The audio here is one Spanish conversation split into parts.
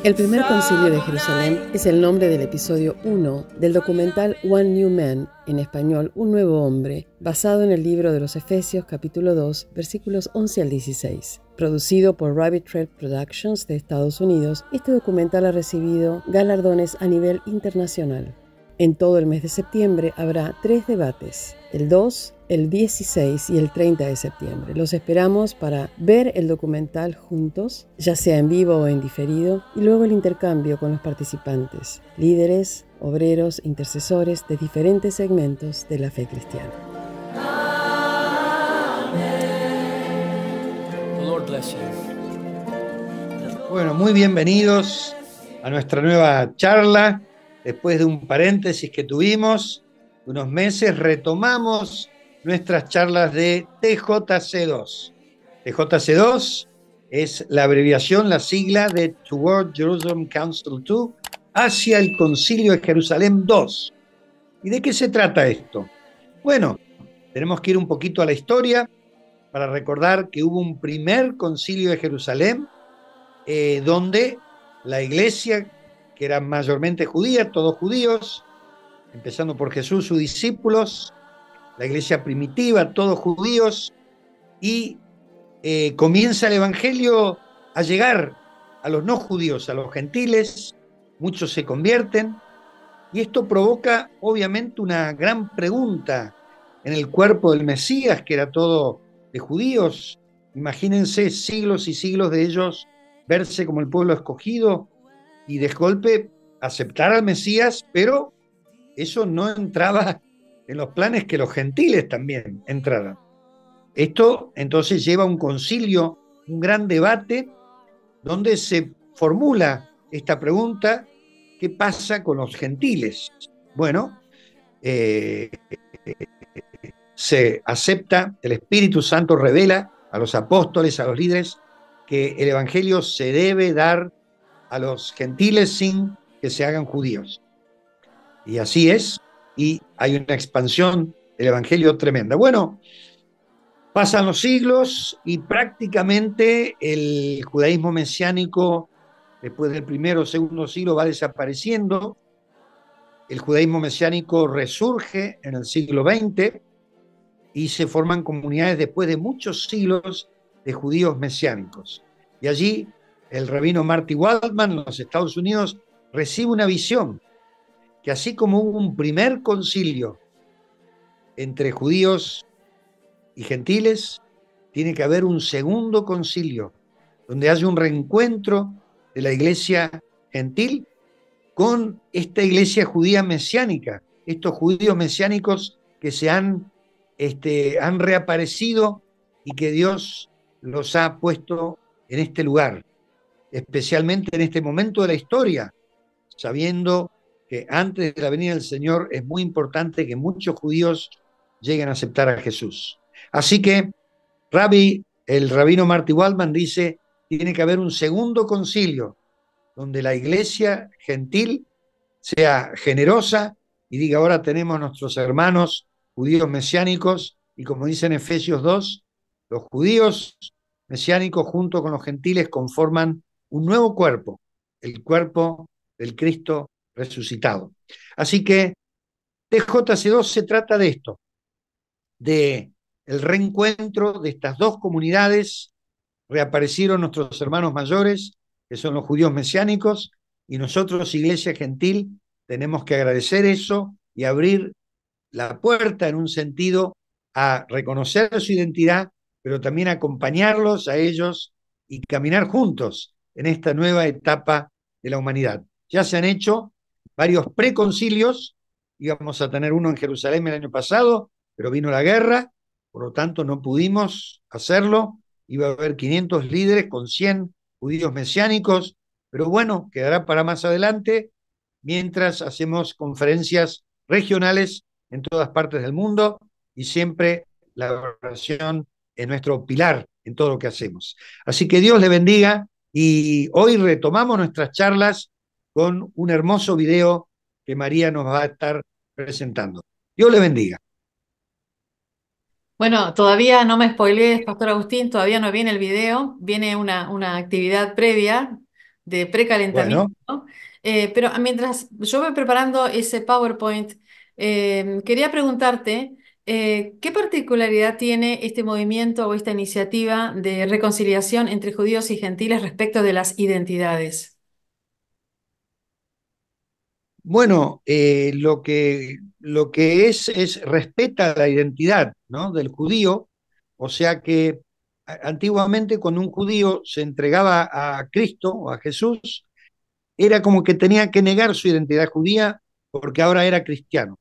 El primer concilio de Jerusalén es el nombre del episodio 1 del documental One New Man, en español Un Nuevo Hombre, basado en el libro de los Efesios capítulo 2, versículos 11 al 16. Producido por Rabbit Trail Productions de Estados Unidos, este documental ha recibido galardones a nivel internacional. En todo el mes de septiembre habrá 3 debates, el 2, el 16 y el 30 de septiembre. Los esperamos para ver el documental juntos, ya sea en vivo o en diferido, y luego el intercambio con los participantes, líderes, obreros, intercesores de diferentes segmentos de la fe cristiana. Bueno, muy bienvenidos a nuestra nueva charla. Después de un paréntesis que tuvimos, unos meses, retomamos nuestras charlas de TJC2. TJC2 es la abreviación, la sigla de Toward Jerusalem Council II, hacia el Concilio de Jerusalén II. ¿Y de qué se trata esto? Bueno, tenemos que ir un poquito a la historia para recordar que hubo un primer Concilio de Jerusalén donde la iglesia, que era mayormente judía, todos judíos, empezando por Jesús, sus discípulos, la iglesia primitiva, todos judíos, y comienza el evangelio a llegar a los no judíos, a los gentiles, muchos se convierten, y esto provoca obviamente una gran pregunta en el cuerpo del Mesías, que era todo de judíos. Imagínense siglos y siglos de ellos verse como el pueblo escogido y de golpe aceptar al Mesías, pero eso no entraba en los planes que los gentiles también entraran. Esto entonces lleva a un concilio, un gran debate, donde se formula esta pregunta: ¿qué pasa con los gentiles? Bueno, se acepta, el Espíritu Santo revela a los apóstoles, a los líderes, que el evangelio se debe dar a los gentiles sin que se hagan judíos. Y así es, y hay una expansión del evangelio tremenda. Bueno, pasan los siglos y prácticamente el judaísmo mesiánico, después del primero o segundo siglo, va desapareciendo. El judaísmo mesiánico resurge en el siglo XX y se forman comunidades después de muchos siglos de judíos mesiánicos. Y allí el rabino Marty Waldman, en los Estados Unidos, recibe una visión que así como hubo un primer concilio entre judíos y gentiles, tiene que haber un segundo concilio donde haya un reencuentro de la iglesia gentil con esta iglesia judía mesiánica, estos judíos mesiánicos que se han reaparecido y que Dios los ha puesto en este lugar, especialmente en este momento de la historia, sabiendo que antes de la venida del Señor es muy importante que muchos judíos lleguen a aceptar a Jesús. Así que el rabino Marty Waldman dice: tiene que haber un segundo concilio donde la iglesia gentil sea generosa y diga: ahora tenemos nuestros hermanos judíos mesiánicos, y como dice en Efesios 2, los judíos mesiánicos junto con los gentiles conforman un nuevo cuerpo, el cuerpo del Cristo resucitado. Así que TJC2 se trata de esto, de el reencuentro de estas dos comunidades. Reaparecieron nuestros hermanos mayores, que son los judíos mesiánicos, y nosotros, iglesia gentil, tenemos que agradecer eso y abrir la puerta en un sentido a reconocer su identidad, pero también acompañarlos a ellos y caminar juntos en esta nueva etapa de la humanidad. Ya se han hecho varios preconcilios, íbamos a tener uno en Jerusalén el año pasado, pero vino la guerra, por lo tanto no pudimos hacerlo. Iba a haber 500 líderes con 100 judíos mesiánicos, pero bueno, quedará para más adelante, mientras hacemos conferencias regionales en todas partes del mundo, y siempre la oración es nuestro pilar en todo lo que hacemos. Así que Dios le bendiga, y hoy retomamos nuestras charlas con un hermoso video que María nos va a estar presentando. Dios le bendiga. Bueno, todavía no me spoilees, Pastor Agustín, todavía no viene el video, viene una actividad previa de precalentamiento. Bueno, Pero mientras yo voy preparando ese PowerPoint, quería preguntarte, ¿qué particularidad tiene este movimiento o esta iniciativa de reconciliación entre judíos y gentiles respecto de las identidades? bueno, lo que es respeta la identidad, ¿no?, del judío, o sea que antiguamente cuando un judío se entregaba a Cristo o a Jesús, era como que tenía que negar su identidad judía porque ahora era cristiano.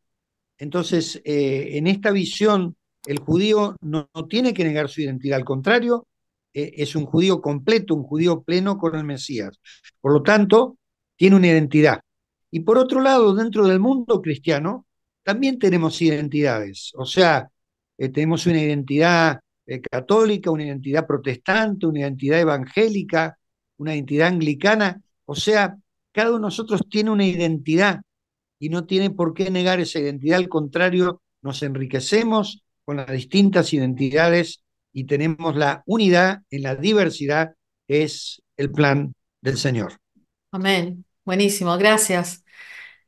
Entonces, en esta visión, el judío no tiene que negar su identidad, al contrario, es un judío completo, un judío pleno con el Mesías. Por lo tanto, tiene una identidad. Y por otro lado, dentro del mundo cristiano, también tenemos identidades. O sea, tenemos una identidad católica, una identidad protestante, una identidad evangélica, una identidad anglicana. O sea, cada uno de nosotros tiene una identidad y no tiene por qué negar esa identidad, al contrario, nos enriquecemos con las distintas identidades y tenemos la unidad en la diversidad, que es el plan del Señor. Amén. Buenísimo, gracias.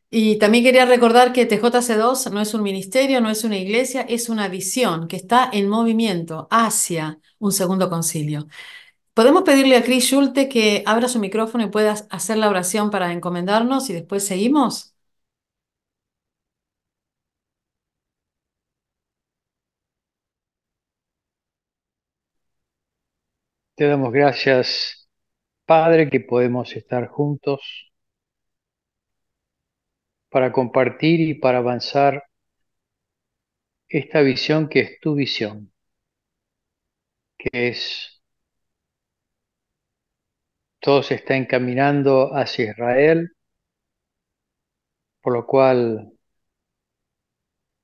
Y también quería recordar que TJC2 no es un ministerio, no es una iglesia, es una visión que está en movimiento hacia un segundo concilio. ¿Podemos pedirle a Chris Schulte que abra su micrófono y pueda hacer la oración para encomendarnos y después seguimos? Te damos gracias, Padre, que podemos estar juntos para compartir y para avanzar esta visión que es tu visión, que es todo se está encaminando hacia Israel, por lo cual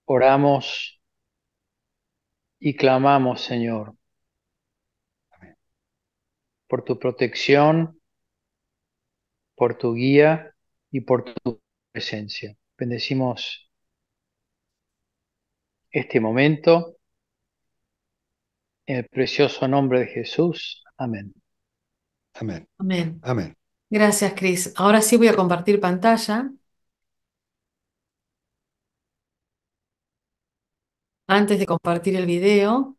oramos y clamamos, Señor, por tu protección, por tu guía y por tu presencia. Bendecimos este momento en el precioso nombre de Jesús. Amén. Amén. Amén. Amén. Gracias, Chris. Ahora sí voy a compartir pantalla. Antes de compartir el video,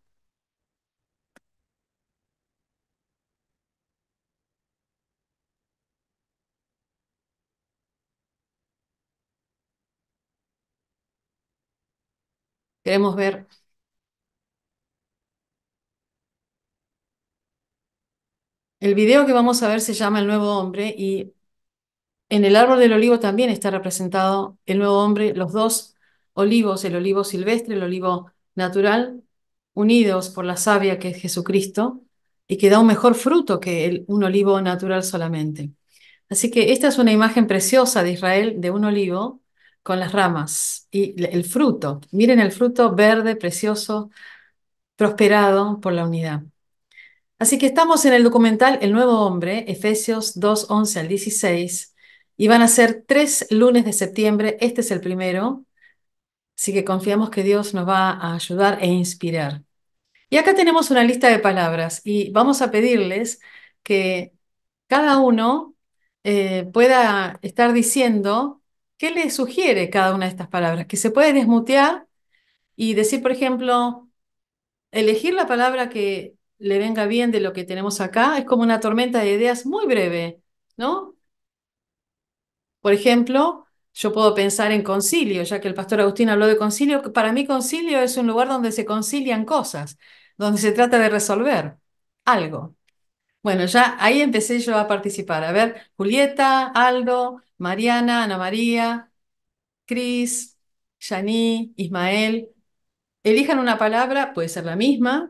queremos ver el video que vamos a ver se llama El Nuevo Hombre y en el árbol del olivo también está representado el nuevo hombre, los dos olivos, el olivo silvestre, el olivo natural, unidos por la savia que es Jesucristo y que da un mejor fruto que un olivo natural solamente. Así que esta es una imagen preciosa de Israel de un olivo con las ramas y el fruto. Miren el fruto verde, precioso, prosperado por la unidad. Así que estamos en el documental El Nuevo Hombre, Efesios 2:11 al 16, y van a ser 3 lunes de septiembre. Este es el primero, así que confiamos que Dios nos va a ayudar e inspirar. Y acá tenemos una lista de palabras y vamos a pedirles que cada uno pueda estar diciendo qué le sugiere cada una de estas palabras, que se puede desmutear y decir, por ejemplo, elegir la palabra que le venga bien de lo que tenemos acá es como una tormenta de ideas muy breve, ¿no? Por ejemplo, yo puedo pensar en concilio, ya que el pastor Agustín habló de concilio. Para mí concilio es un lugar donde se concilian cosas, donde se trata de resolver algo. Bueno, ya ahí empecé yo a participar. A ver, Julieta, Aldo, Mariana, Ana María, Cris, Yani, Ismael. Elijan una palabra, puede ser la misma,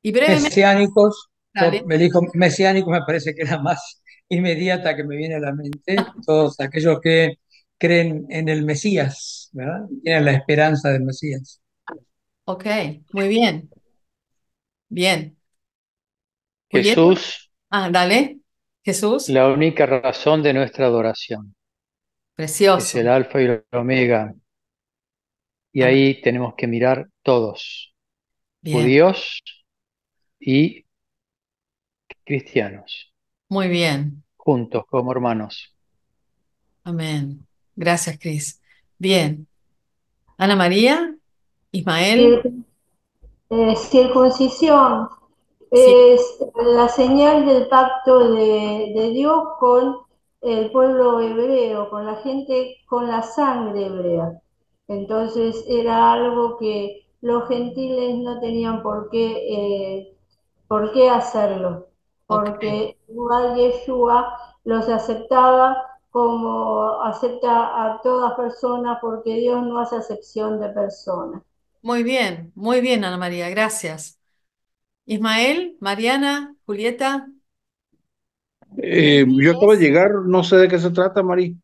y brevemente, Mesiánicos, yo dale. me elijo mesiánicos, me parece que es la más inmediata que me viene a la mente. Todos aquellos que creen en el Mesías, ¿verdad? Tienen la esperanza del Mesías. Ok, muy bien, bien. Julieta, Jesús, dale. Jesús, la única razón de nuestra adoración. Es precioso. el alfa y el omega. Y Amén. ahí tenemos que mirar todos. Bien, judíos y cristianos, muy bien. juntos como hermanos. Amén. Gracias, Cris. Bien. Ana María, Ismael. Cir- circuncisión Sí. es la señal del pacto de Dios con el pueblo hebreo, con la gente, con la sangre hebrea. Entonces era algo que los gentiles no tenían por qué hacerlo, Ok. porque igual Yeshua los aceptaba como acepta a todas personas, porque Dios no hace acepción de personas. Muy bien, Ana María, gracias. Ismael, Mariana, Julieta, Yo acabo de Gentiles, llegar, no sé de qué se trata, Mari.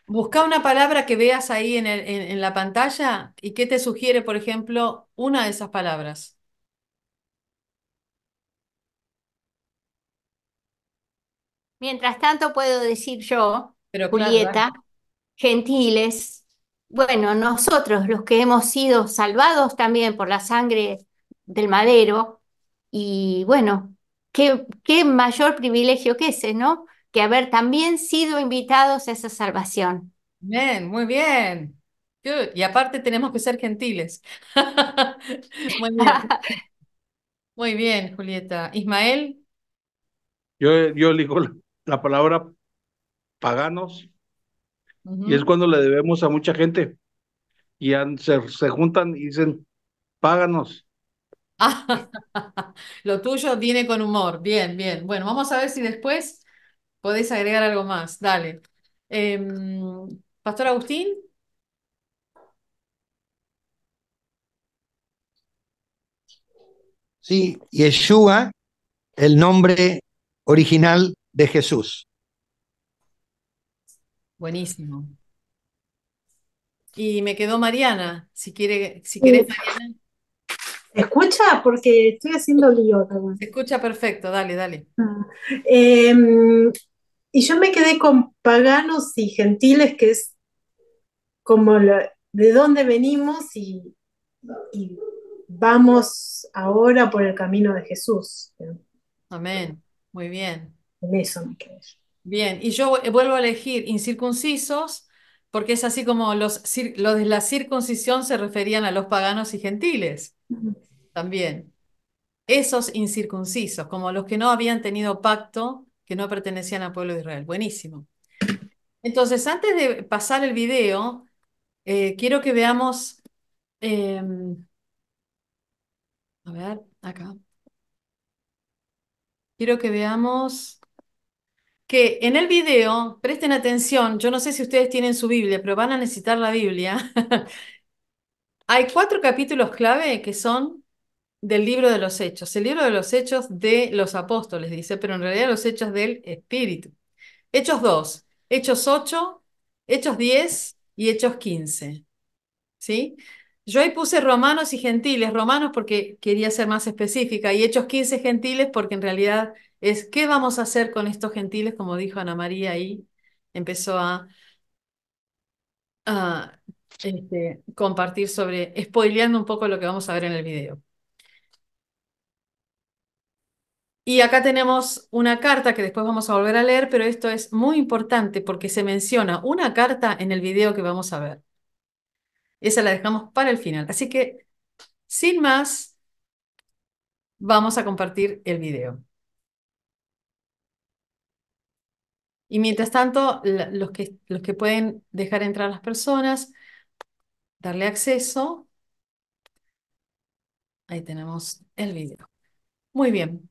busca una palabra que veas ahí en la pantalla y qué te sugiere, por ejemplo, una de esas palabras. mientras tanto puedo decir yo, Pero claro, dale. Julieta, gentiles, bueno, nosotros los que hemos sido salvados también por la sangre del madero, y bueno, qué mayor privilegio que ese, ¿no? Que haber también sido invitados a esa salvación. Bien, muy bien. Good. Y aparte tenemos que ser gentiles. Muy bien, muy bien, Julieta. Ismael, Yo elijo la palabra paganos y es ujú. cuando le debemos a mucha gente y se juntan y dicen, páganos. Lo tuyo viene con humor. Bien, bien. Bueno, vamos a ver si después podés agregar algo más. Dale. Pastor Agustín. Sí, Yeshua, el nombre original de Jesús. Buenísimo. Y me quedó Mariana. Si querés, Eh, Mariana. ¿Se escucha? Porque estoy haciendo lío Se también. escucha perfecto. Dale, dale. Ah. Em, y yo me quedé con paganos y gentiles, que es como de dónde venimos y vamos ahora por el camino de Jesús. Amén. Muy bien. En eso me quedé. Bien. Y yo vuelvo a elegir incircuncisos porque es así como los de la circuncisión se referían a los paganos y gentiles. También. Esos incircuncisos, como los que no habían tenido pacto, que no pertenecían al pueblo de Israel. Buenísimo. Entonces, antes de pasar el video, quiero que veamos, eh, a ver, acá, quiero que veamos que en el video, presten atención, yo no sé si ustedes tienen su Biblia, pero van a necesitar la Biblia. Hay 4 capítulos clave que son del libro de los Hechos, el libro de los Hechos de los apóstoles, dice, pero en realidad los Hechos del Espíritu. Hechos 2, Hechos 8, Hechos 10 y Hechos 15. ¿Sí? Yo ahí puse romanos y gentiles, romanos porque quería ser más específica, y Hechos 15 gentiles porque en realidad es qué vamos a hacer con estos gentiles, como dijo Ana María ahí, empezó a compartir sobre, spoileando un poco lo que vamos a ver en el video. Y acá tenemos una carta que después vamos a volver a leer, pero esto es muy importante porque se menciona una carta en el video que vamos a ver. Esa la dejamos para el final. Así que, sin más, vamos a compartir el video. Y mientras tanto, los que pueden dejar entrar a las personas, darle acceso. Ahí tenemos el video. Muy bien.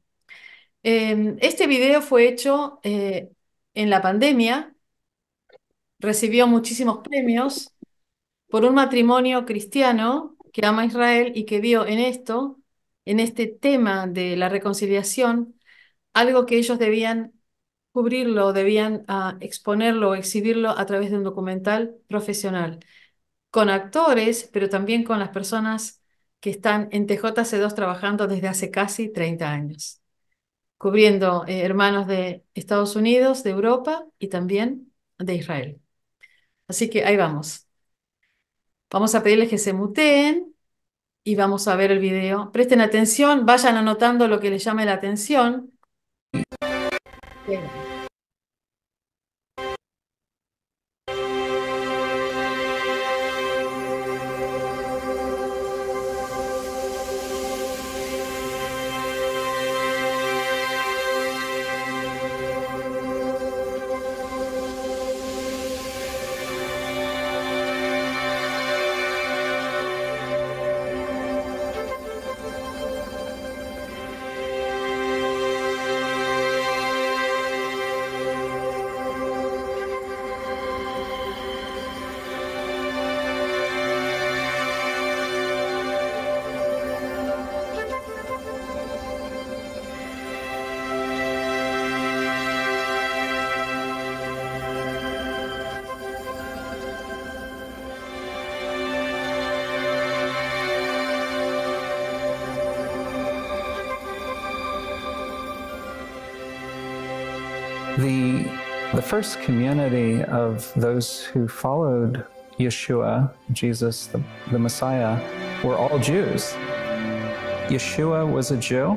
Este video fue hecho en la pandemia, recibió muchísimos premios por un matrimonio cristiano que ama a Israel y que vio en esto, en este tema de la reconciliación, algo que ellos debían cubrirlo, debían exponerlo o exhibirlo a través de un documental profesional, con actores, pero también con las personas que están en TJC2 trabajando desde hace casi 30 años, cubriendo hermanos de Estados Unidos, de Europa y también de Israel. Así que ahí vamos. Vamos a pedirles que se muteen y vamos a ver el video. Presten atención, vayan anotando lo que les llame la atención. The first community of those who followed Yeshua, Jesus, the Messiah, were all Jews. Yeshua was a Jew.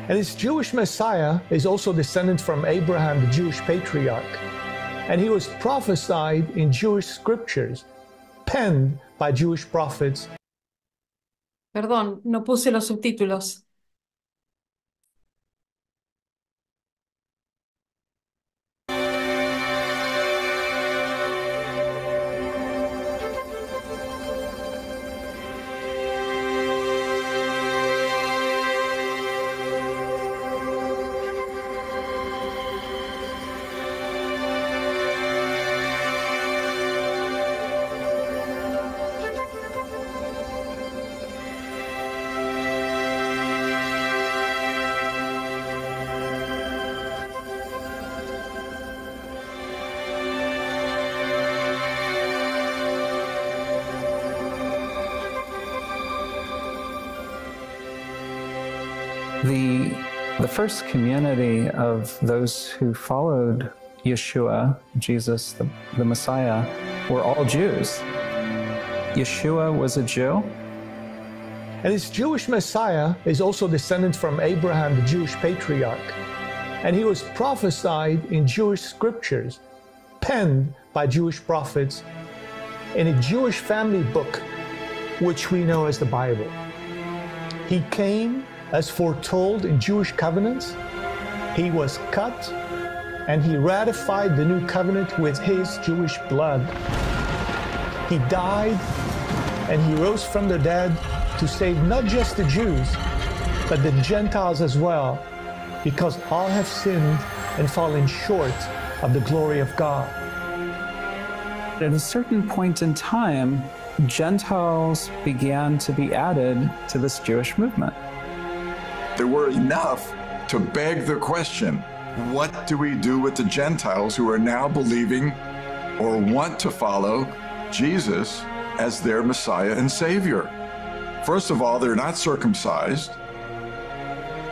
And this Jewish Messiah is also descended from Abraham, the Jewish patriarch. And he was prophesied in Jewish scriptures, penned by Jewish prophets. Perdón, no puse los subtítulos. The first community of those who followed Yeshua, Jesus, the Messiah, were all Jews. Yeshua was a Jew. And this Jewish Messiah is also descended from Abraham, the Jewish patriarch. And he was prophesied in Jewish scriptures, penned by Jewish prophets in a Jewish family book, which we know as the Bible. He came as foretold in Jewish covenants. He was cut, and he ratified the new covenant with his Jewish blood. He died, and he rose from the dead to save not just the Jews, but the Gentiles as well, because all have sinned and fallen short of the glory of God. At a certain point in time, Gentiles began to be added to this Jewish movement. There were enough to beg the question, what do we do with the Gentiles who are now believing or want to follow Jesus as their Messiah and Savior? First of all, they're not circumcised.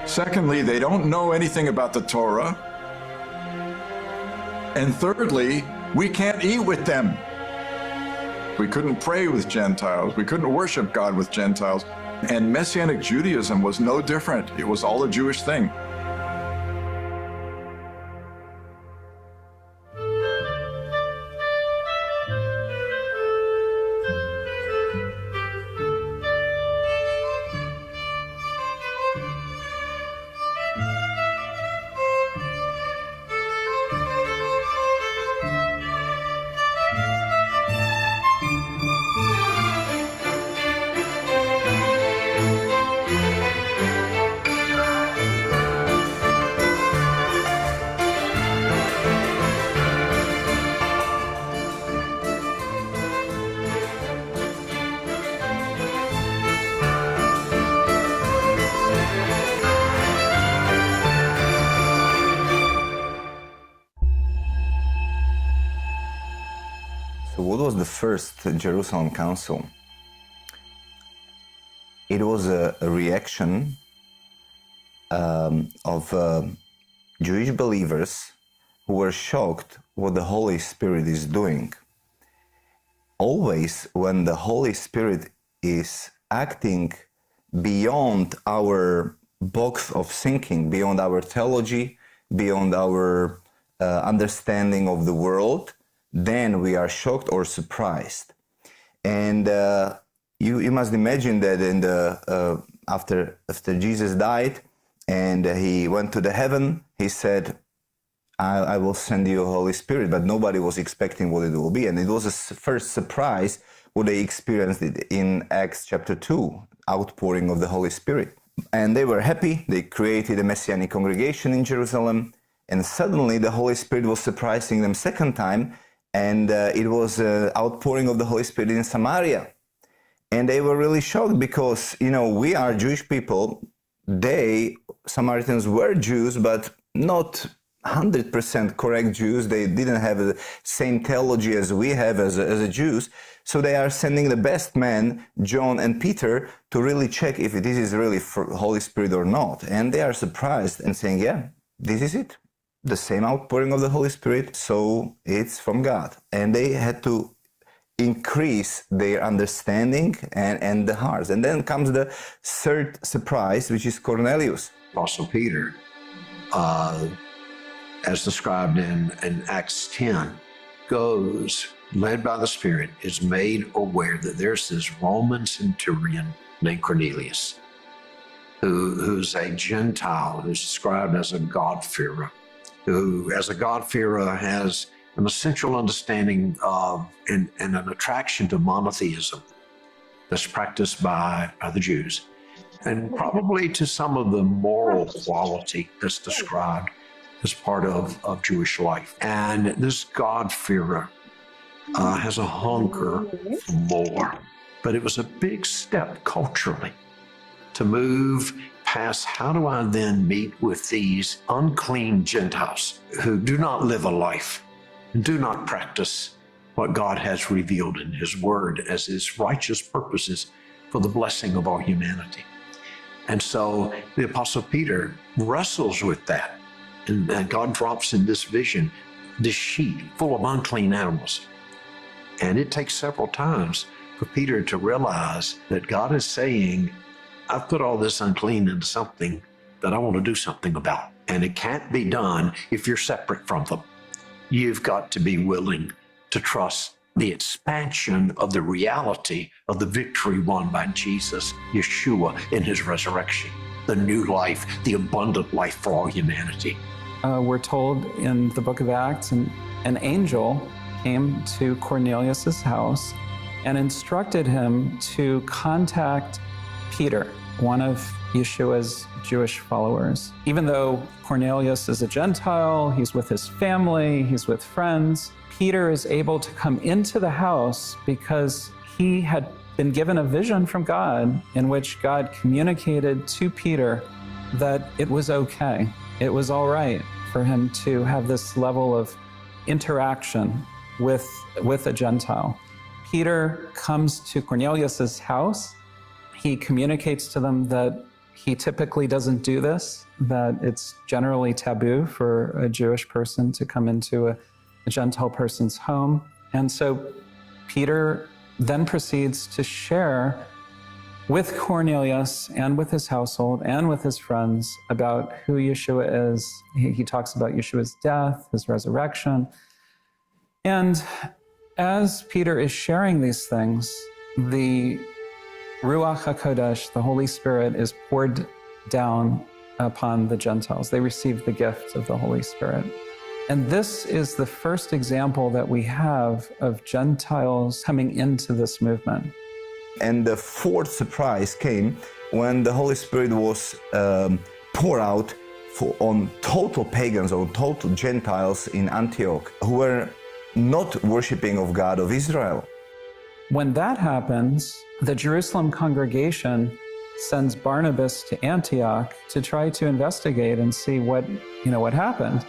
Secondly, they don't know anything about the Torah. And thirdly, we can't eat with them. We couldn't pray with Gentiles. We couldn't worship God with Gentiles. And Messianic Judaism was no different. It was all a Jewish thing. So what was the first Jerusalem Council? It was a reaction of Jewish believers who were shocked what the Holy Spirit is doing. Always when the Holy Spirit is acting beyond our box of thinking, beyond our theology, beyond our understanding of the world, then we are shocked or surprised. And you must imagine that in the after Jesus died and he went to the heaven, he said, I will send you a Holy Spirit, but nobody was expecting what it will be. And it was a first surprise what they experienced in Acts chapter 2, outpouring of the Holy Spirit. And they were happy. They created a Messianic congregation in Jerusalem. And suddenly the Holy Spirit was surprising them second time. And it was an outpouring of the Holy Spirit in Samaria. And they were really shocked because, you know, we are Jewish people. They, Samaritans, were Jews, but not 100% correct Jews. They didn't have the same theology as we have as a Jews. So they are sending the best men, John and Peter, to really check if this is really for Holy Spirit or not. And they are surprised and saying, yeah, this is it. The same outpouring of the Holy Spirit, so it's from God. And they had to increase their understanding and the hearts. And then comes the third surprise, which is Cornelius. Apostle Peter, as described in Acts 10, goes, led by the Spirit, is made aware that there's this Roman centurion named Cornelius, who's a Gentile, who's described as a God-fearer, who, as a God-fearer, has an essential understanding of and an attraction to monotheism that's practiced by the Jews, and probably to some of the moral quality that's described as part of Jewish life. And this God-fearer has a hunger for more. But it was a big step culturally to move past how do I then meet with these unclean Gentiles who do not live a life and do not practice what God has revealed in His Word as His righteous purposes for the blessing of all humanity. And so the Apostle Peter wrestles with that. And God drops in this vision, this sheet full of unclean animals. And it takes several times for Peter to realize that God is saying, I've put all this unclean into something that I want to do something about. And it can't be done if you're separate from them. You've got to be willing to trust the expansion of the reality of the victory won by Jesus, Yeshua, in His resurrection, the new life, the abundant life for all humanity. We're told in the book of Acts, an angel came to Cornelius's house and instructed him to contact Peter, one of Yeshua's Jewish followers. Even though Cornelius is a Gentile, he's with his family, he's with friends, Peter is able to come into the house because he had been given a vision from God in which God communicated to Peter that it was okay. It was all right for him to have this level of interaction with a Gentile. Peter comes to Cornelius's house. He communicates to them that he typically doesn't do this, that it's generally taboo for a Jewish person to come into a Gentile person's home. And so Peter then proceeds to share with Cornelius and with his household and with his friends about who Yeshua is. He talks about Yeshua's death, his resurrection. And as Peter is sharing these things, the Ruach HaKodesh, the Holy Spirit, is poured down upon the Gentiles. They receive the gift of the Holy Spirit. And this is the first example that we have of Gentiles coming into this movement. And the fourth surprise came when the Holy Spirit was poured out on total pagans, on total Gentiles in Antioch, who were not worshiping of God of Israel. When that happens, the Jerusalem congregation sends Barnabas to Antioch to try to investigate and see what happened.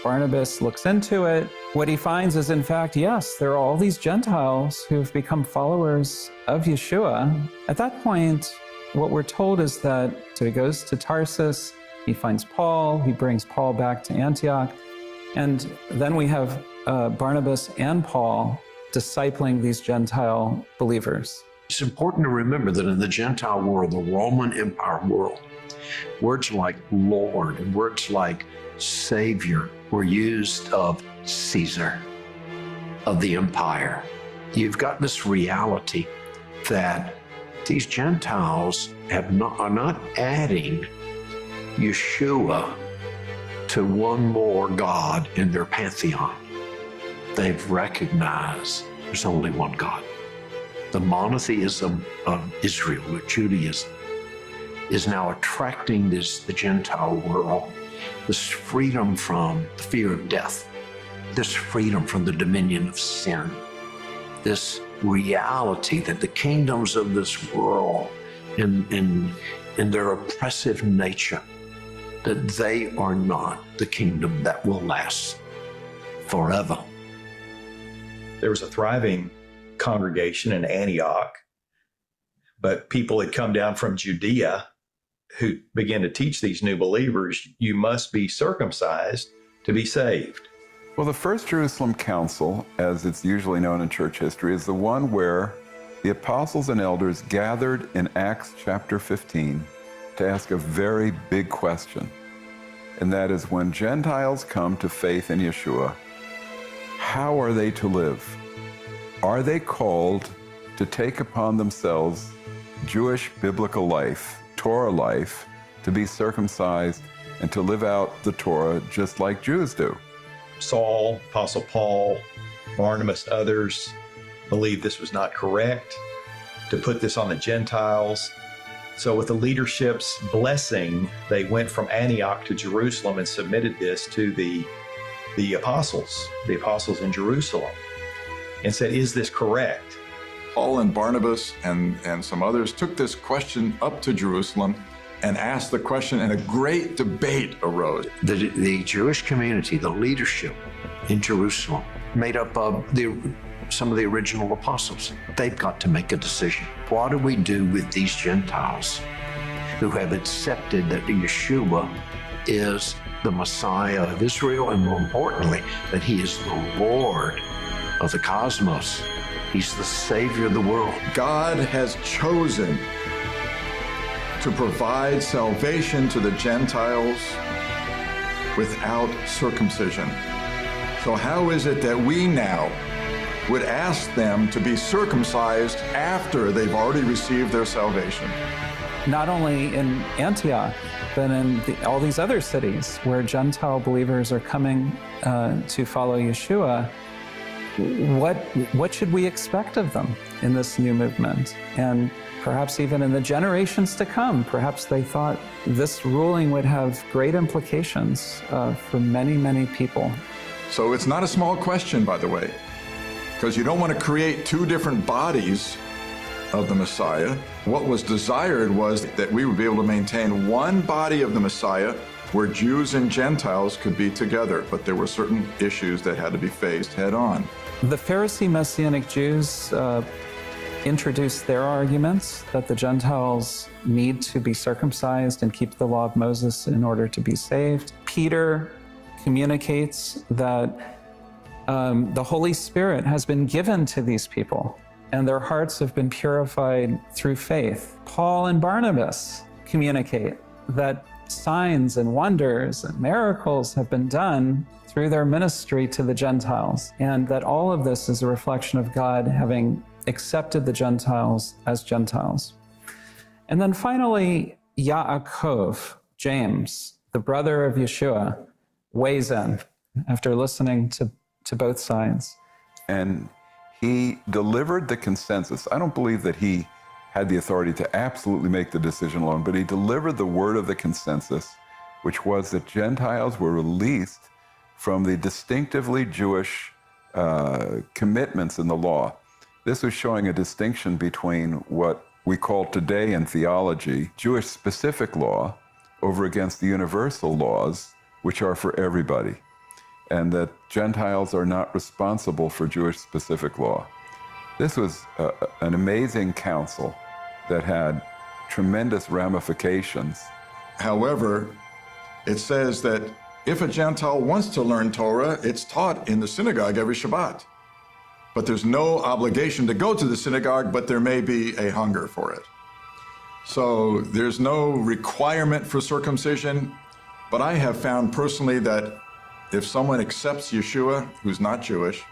Barnabas looks into it. What he finds is, in fact, yes, there are all these Gentiles who've become followers of Yeshua. At that point, what we're told is that, so he goes to Tarsus, he finds Paul, he brings Paul back to Antioch, and then we have Barnabas and Paul discipling these Gentile believers. It's important to remember that in the Gentile world, the Roman Empire world, words like Lord and words like Savior were used of Caesar, of the empire. You've got this reality that these Gentiles are not adding Yeshua to one more God in their pantheon. They've recognized there's only one God. The monotheism of Israel, or Judaism, is now attracting the Gentile world, this freedom from the fear of death, this freedom from the dominion of sin, this reality that the kingdoms of this world in their oppressive nature, that they are not the kingdom that will last forever. There was a thriving congregation in Antioch, but people had come down from Judea who began to teach these new believers, you must be circumcised to be saved. Well, the First Jerusalem Council, as it's usually known in church history, is the one where the apostles and elders gathered in Acts chapter 15 to ask a very big question. And that is, when Gentiles come to faith in Yeshua, how are they to live? Are they called to take upon themselves Jewish biblical life, Torah life, to be circumcised and to live out the Torah just like Jews do? Saul, Apostle Paul, Barnabas, others believed this was not correct, to put this on the Gentiles. So with the leadership's blessing, they went from Antioch to Jerusalem and submitted this to the apostles in Jerusalem, and said, is this correct? Paul and Barnabas and some others took this question up to Jerusalem and asked the question, and a great debate arose. The Jewish community, the leadership in Jerusalem, made up of some of the original apostles. They've got to make a decision. What do we do with these Gentiles who have accepted that Yeshua is the Messiah of Israel, and more importantly, that he is the Lord of the cosmos? He's the Savior of the world. God has chosen to provide salvation to the Gentiles without circumcision. So how is it that we now would ask them to be circumcised after they've already received their salvation? Not only in Antioch, but in all these other cities where Gentile believers are coming to follow Yeshua, what should we expect of them in this new movement? And perhaps even in the generations to come, perhaps they thought this ruling would have great implications for many, many people. So it's not a small question, by the way, because you don't want to create two different bodies of the Messiah. What was desired was that we would be able to maintain one body of the Messiah where Jews and Gentiles could be together, but there were certain issues that had to be faced head on. The Pharisee Messianic Jews introduced their arguments that the Gentiles need to be circumcised and keep the law of Moses in order to be saved. Peter communicates that the Holy Spirit has been given to these people and their hearts have been purified through faith. Paul and Barnabas communicate that signs and wonders and miracles have been done through their ministry to the Gentiles, and that all of this is a reflection of God having accepted the Gentiles as Gentiles. And then finally, Yaakov, James, the brother of Yeshua, weighs in after listening to both sides. And he delivered the consensus. I don't believe that he had the authority to absolutely make the decision alone, but he delivered the word of the consensus, which was that Gentiles were released from the distinctively Jewish commitments in the law. This was showing a distinction between what we call today in theology Jewish specific law over against the universal laws, which are for everybody, and that Gentiles are not responsible for Jewish specific law. This was an amazing council that had tremendous ramifications. However, it says that if a Gentile wants to learn Torah, it's taught in the synagogue every Shabbat. but there's no obligation to go to the synagogue, but there may be a hunger for it. So there's no requirement for circumcision, but I have found personally that if someone accepts Yeshua, who's not Jewish,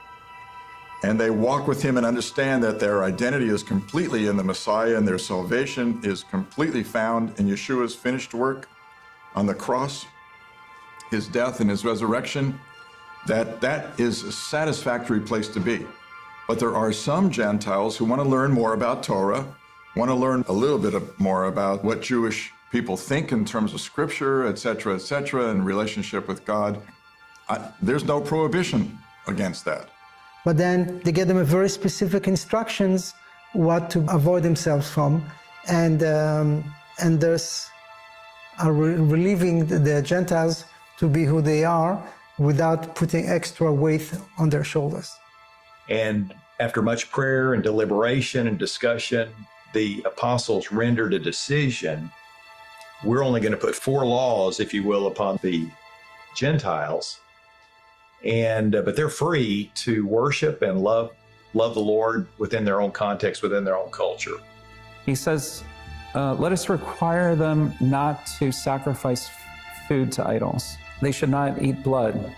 and they walk with him and understand that their identity is completely in the Messiah and their salvation is completely found in Yeshua's finished work on the cross, his death and his resurrection, that is a satisfactory place to be. But there are some Gentiles who want to learn more about Torah, want to learn a little bit more about what Jewish people think in terms of scripture, et cetera, and relationship with God. There's no prohibition against that. But then they get them very specific instructions what to avoid themselves from, and thus are relieving the Gentiles to be who they are without putting extra weight on their shoulders. And after much prayer and deliberation and discussion, the apostles rendered a decision. We're only going to put 4 laws, if you will, upon the Gentiles. But they're free to worship and love the Lord within their own context, within their own culture. He says, let us require them not to sacrifice food to idols. They should not eat blood.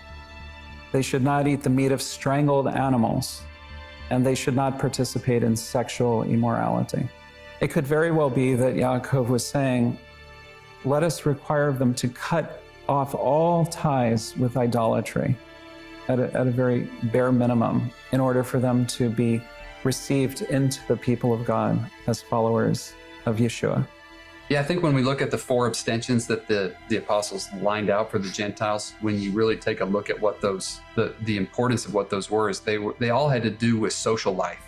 They should not eat the meat of strangled animals, and they should not participate in sexual immorality. It could very well be that Yaakov was saying, let us require them to cut off all ties with idolatry at a very bare minimum in order for them to be received into the people of God as followers of Yeshua. Yeah, I think when we look at the 4 abstentions that the apostles lined out for the Gentiles, when you really take a look at what those, the importance of what those were, is they all had to do with social life.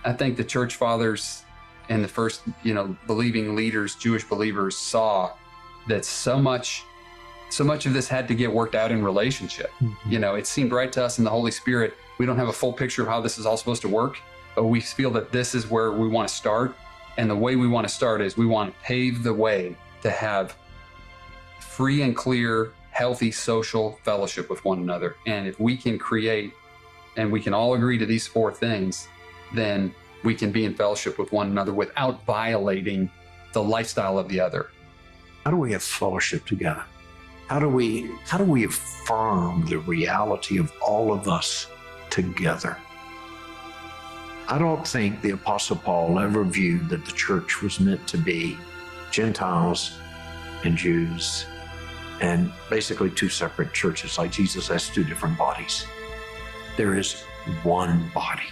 I think the church fathers and the first, believing leaders, Jewish believers, saw that so much of this had to get worked out in relationship. Mm-hmm. It seemed right to us in the Holy Spirit. We don't have a full picture of how this is all supposed to work, but we feel that this is where we want to start. And the way we want to start is we want to pave the way to have free and clear, healthy social fellowship with one another. And if we can create, and we can all agree to these 4 things, then we can be in fellowship with one another without violating the lifestyle of the other. How do we have fellowship together? How do we affirm the reality of all of us together? I don't think the Apostle Paul ever viewed that the church was meant to be Gentiles and Jews and basically 2 separate churches, like Jesus has 2 different bodies. There is one body,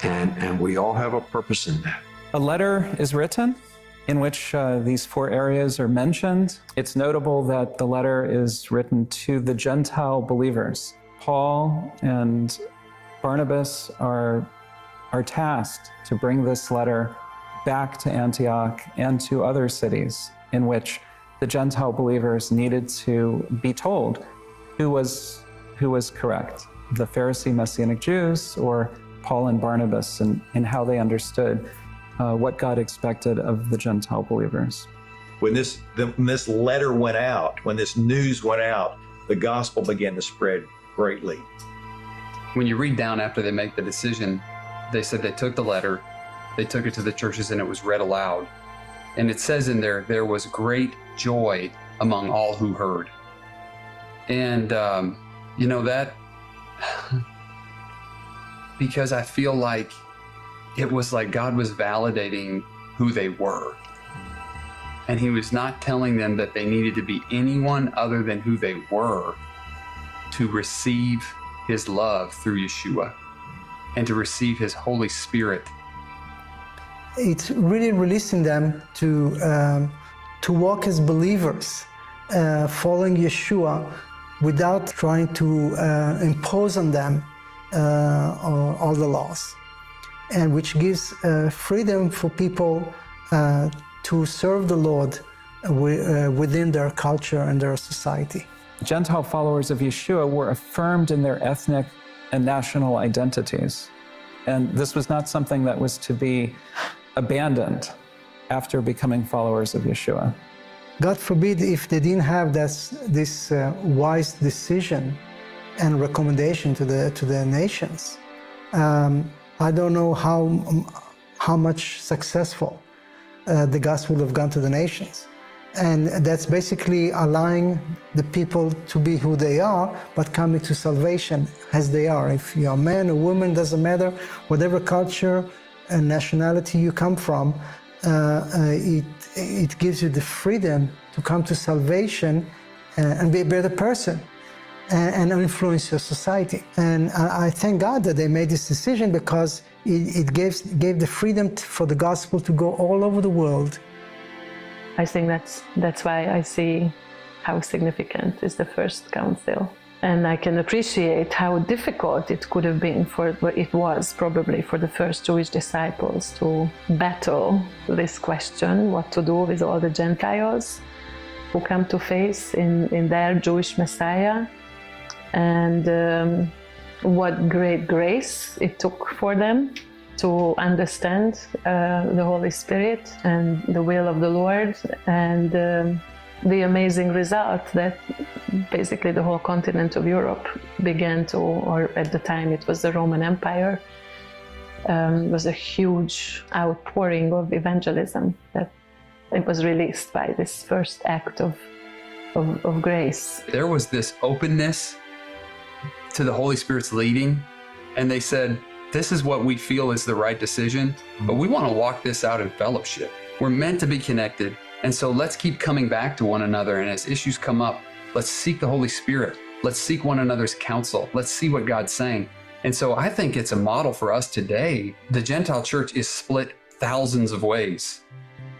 and we all have a purpose in that. A letter is written in which these 4 areas are mentioned. It's notable that the letter is written to the Gentile believers. Paul and Barnabas are tasked to bring this letter back to Antioch and to other cities in which the Gentile believers needed to be told who was correct, the Pharisee Messianic Jews or Paul and Barnabas, and how they understood what God expected of the Gentile believers. When this letter went out, when this news went out, the gospel began to spread greatly. When you read down after they make the decision, they said they took the letter, they took it to the churches, and it was read aloud. And it says in there was great joy among all who heard. And, that, because I feel like it was like God was validating who they were. And he was not telling them that they needed to be anyone other than who they were to receive his love through Yeshua and to receive his Holy Spirit. It's really releasing them to walk as believers, following Yeshua without trying to impose on them all the laws, and which gives freedom for people to serve the Lord within their culture and their society. Gentile followers of Yeshua were affirmed in their ethnic and national identities. And this was not something that was to be abandoned after becoming followers of Yeshua. God forbid if they didn't have this wise decision and recommendation to the nations, I don't know how much successful the gospel have gone to the nations. And that's basically allowing the people to be who they are, but coming to salvation as they are. If you're a man or woman, doesn't matter, whatever culture and nationality you come from, it gives you the freedom to come to salvation and be a better person and influence your society. And I thank God that they made this decision, because it gave the freedom for the gospel to go all over the world. I think that's why I see how significant is the first council. And I can appreciate how difficult it could have been it was probably for the first Jewish disciples to battle this question, what to do with all the Gentiles who come to faith in their Jewish Messiah, and what great grace it took for them to understand the Holy Spirit and the will of the Lord, and the amazing result that basically the whole continent of Europe began to, or at the time it was the Roman Empire, was a huge outpouring of evangelism that it was released by this first act of grace. There was this openness to the Holy Spirit's leading, and they said, this is what we feel is the right decision, but we want to walk this out in fellowship. We're meant to be connected, and so let's keep coming back to one another, and as issues come up, let's seek the Holy Spirit. Let's seek one another's counsel. Let's see what God's saying. And so I think it's a model for us today. The Gentile church is split thousands of ways,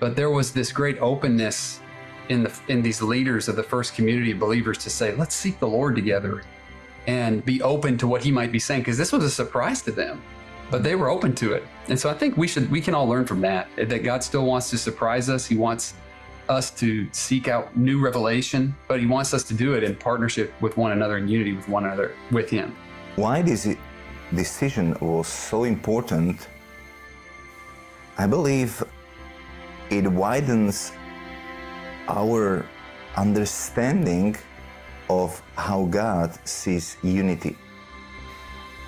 but there was this great openness in these leaders of the first community of believers to say, let's seek the Lord together and be open to what he might be saying, because this was a surprise to them, but they were open to it. And so I think we can all learn from that God still wants to surprise us. He wants us to seek out new revelation, but he wants us to do it in partnership with one another, in unity with one another, with him. Why this decision was so important, I believe it widens our understanding of how God sees unity.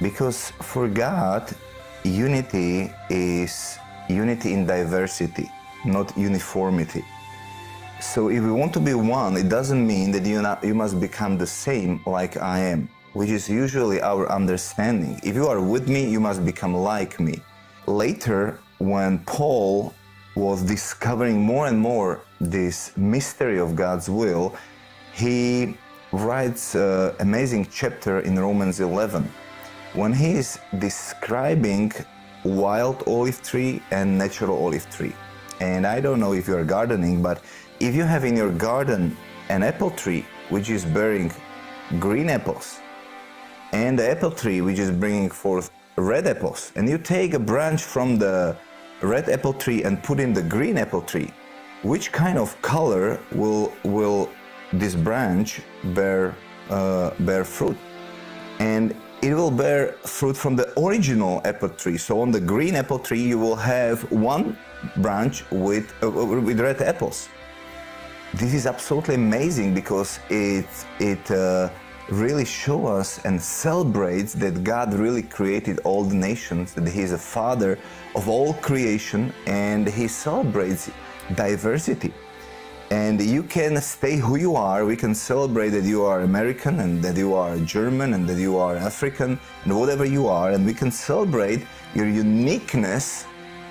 Because for God, unity is unity in diversity, not uniformity. So if we want to be one, it doesn't mean that you must become the same like I am, which is usually our understanding. If you are with me, you must become like me. Later, when Paul was discovering more and more this mystery of God's will, he writes an amazing chapter in Romans 11 when he is describing wild olive tree and natural olive tree. And I don't know if you are gardening, but if you have in your garden an apple tree which is bearing green apples and the apple tree which is bringing forth red apples, and you take a branch from the red apple tree and put in the green apple tree, which kind of color will this branch bear fruit? And it will bear fruit from the original apple tree. So on the green apple tree you will have one branch with red apples. This is absolutely amazing, because it really shows us and celebrates that God really created all the nations, that he is a father of all creation, and he celebrates diversity. And you can stay who you are. We can celebrate that you are American, and that you are German, and that you are African, and whatever you are. And we can celebrate your uniqueness,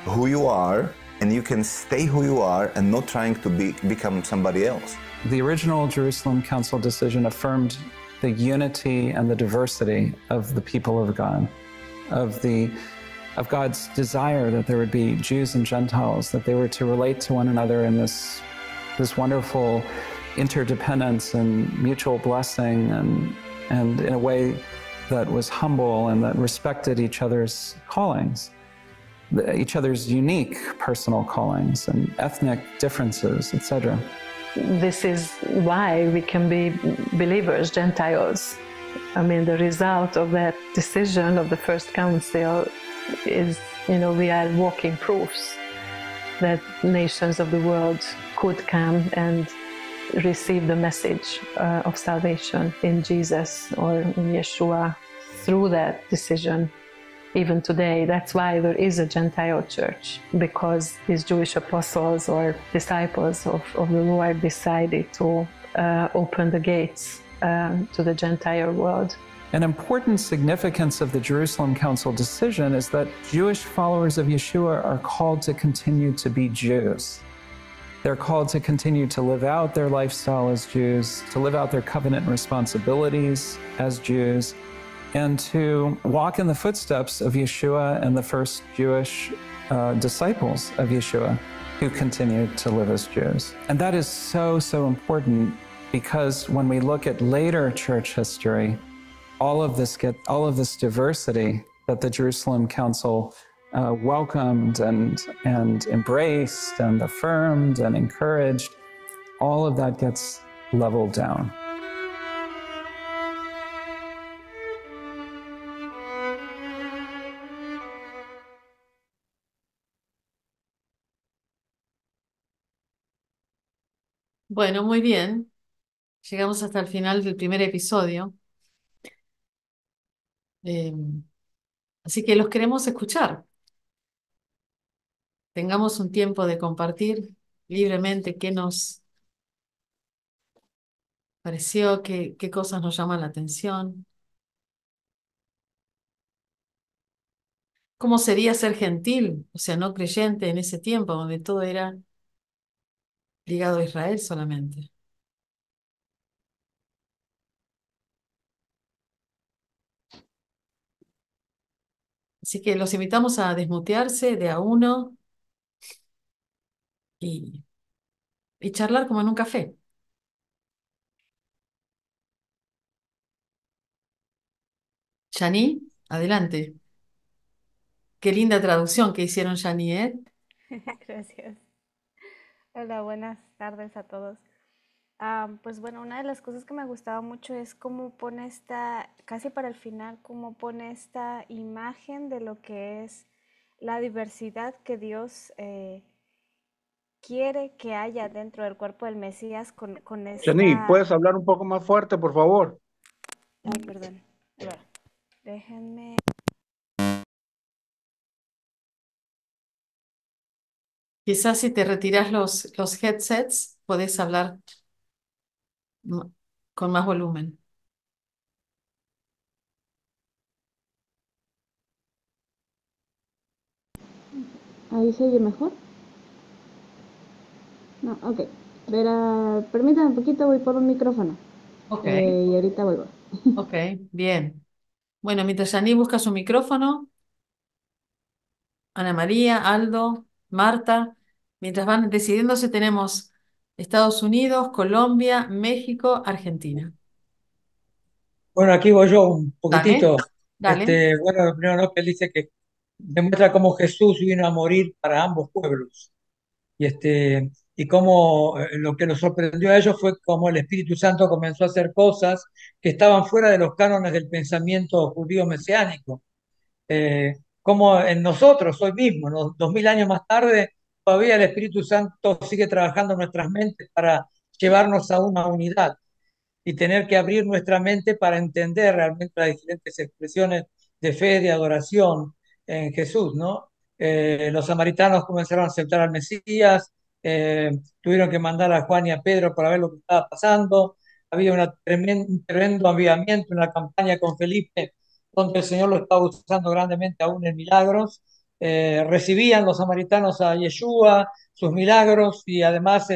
who you are, and you can stay who you are and not trying to become somebody else. The original Jerusalem Council decision affirmed the unity and the diversity of the people of God, of God's desire that there would be Jews and Gentiles, that they were to relate to one another in this wonderful interdependence and mutual blessing, and in a way that was humble and that respected each other's callings, each other's unique personal callings and ethnic differences, etc. This is why we can be believers, Gentiles. I mean, the result of that decision of the First Council is, we are walking proofs that nations of the world could come and receive the message of salvation in Jesus or in Yeshua through that decision even today. That's why there is a Gentile church, because these Jewish apostles or disciples of the Lord decided to open the gates to the Gentile world. An important significance of the Jerusalem Council decision is that Jewish followers of Yeshua are called to continue to be Jews. They're called to continue to live out their lifestyle as Jews, to live out their covenant responsibilities as Jews, and to walk in the footsteps of Yeshua and the first Jewish disciples of Yeshua who continued to live as Jews. And that is so, so important, because when we look at later church history, all of this diversity that the Jerusalem Council welcomed and embraced and affirmed and encouraged, all of that gets leveled down. Bueno, muy bien. Llegamos hasta el final del primer episodio. Así que los queremos escuchar. Tengamos un tiempo de compartir libremente qué nos pareció, qué cosas nos llaman la atención. ¿Cómo sería ser gentil, o sea, no creyente en ese tiempo donde todo era ligado a Israel solamente? Así que los invitamos a desmutearse de a uno y charlar como en un café. Yani, adelante. Qué linda traducción que hicieron, Yani, ¿eh? Gracias. Hola, buenas tardes a todos. Pues bueno, una de las cosas que me gustaba mucho es cómo pone casi para el final, cómo pone esta imagen de lo que es la diversidad que Dios quiere que haya dentro del cuerpo del Mesías con Yani, esta... ¿puedes hablar un poco más fuerte, por favor? Ay, perdón. A ver, déjenme... Quizás si te retiras los headsets, podés hablar con más volumen. ¿Ahí se oye mejor? No, ok. Permítame un poquito, voy por un micrófono. Ok. Y ahorita vuelvo. Ok, bien. Bueno, mientras Yani busca su micrófono, Ana María, Aldo, Marta, mientras van decidiéndose, tenemos Estados Unidos, Colombia, México, Argentina. Bueno, aquí voy yo un Dale, poquitito. dale. Bueno, lo primero, ¿no?, que él dice que demuestra cómo Jesús vino a morir para ambos pueblos. Y cómo lo que los sorprendió a ellos fue cómo el Espíritu Santo comenzó a hacer cosas que estaban fuera de los cánones del pensamiento judío mesiánico. Como en nosotros hoy mismo, ¿no?, 2000 años más tarde, todavía el Espíritu Santo sigue trabajando en nuestras mentes para llevarnos a una unidad y tener que abrir nuestra mente para entender realmente las diferentes expresiones de fe, de adoración en Jesús, ¿no? Los samaritanos comenzaron a aceptar al Mesías, tuvieron que mandar a Juan y a Pedro para ver lo que estaba pasando, había un tremendo avivamiento, una campaña con Felipe, donde el Señor lo estaba usando grandemente aún en milagros. Recibían los samaritanos a Yeshua, sus milagros, y además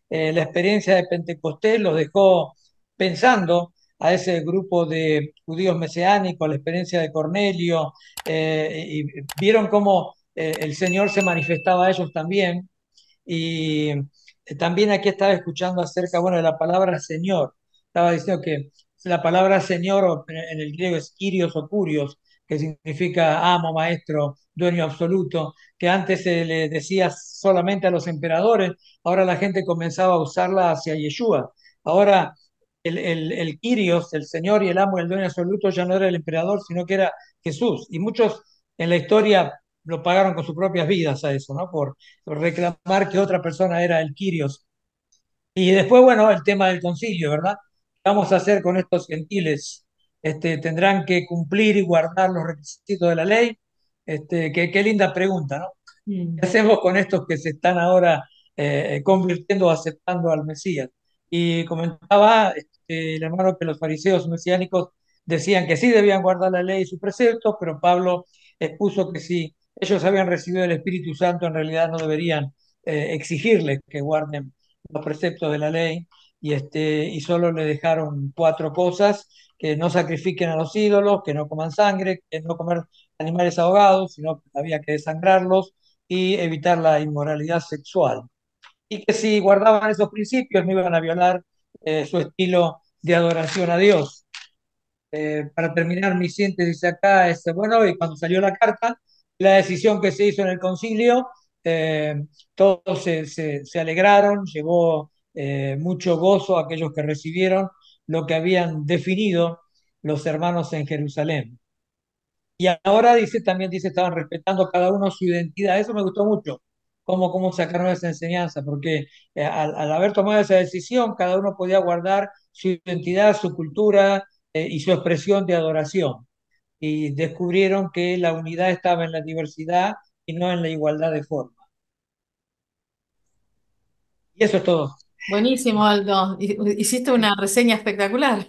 la experiencia de Pentecostés los dejó pensando a ese grupo de judíos mesiánicos, la experiencia de Cornelio, y vieron cómo el Señor se manifestaba a ellos también. Y también aquí estaba escuchando acerca, bueno, de la palabra Señor. Estaba diciendo que la palabra Señor en el griego es Kyrios o Kurios, que significa amo, maestro, dueño absoluto, que antes se le decía solamente a los emperadores, ahora la gente comenzaba a usarla hacia Yeshua. Ahora el Kyrios, el Señor y el amo, el dueño absoluto, ya no era el emperador, sino que era Jesús. Y muchos en la historia lo pagaron con sus propias vidas a eso, ¿no? Por reclamar que otra persona era el Kyrios. Y después, bueno, el tema del concilio, ¿verdad? ¿Qué vamos a hacer con estos gentiles? tendrán que cumplir y guardar los requisitos de la ley? Qué linda pregunta, ¿no? ¿Qué hacemos con estos que se están ahora convirtiendo o aceptando al Mesías? Y comentaba el hermano que los fariseos mesiánicos decían que sí debían guardar la ley y sus preceptos, pero Pablo expuso que si ellos habían recibido el Espíritu Santo, en realidad no deberían exigirles que guarden los preceptos de la ley, y solo le dejaron cuatro cosas: que no sacrifiquen a los ídolos, que no coman sangre, que no comer animales ahogados, sino que había que desangrarlos, y evitar la inmoralidad sexual. Y que si guardaban esos principios no iban a violar su estilo de adoración a Dios. Para terminar mi síntesis acá, bueno, y cuando salió la carta, la decisión que se hizo en el concilio, eh, todos se alegraron, llevó mucho gozo a aquellos que recibieron lo que habían definido los hermanos en Jerusalén. Y ahora también dice, estaban respetando cada uno su identidad. Eso me gustó mucho, cómo sacaron esa enseñanza, porque al haber tomado esa decisión, cada uno podía guardar su identidad, su cultura y su expresión de adoración. Y descubrieron que la unidad estaba en la diversidad y no en la igualdad de forma. Y eso es todo. Buenísimo, Aldo. Hiciste una reseña espectacular.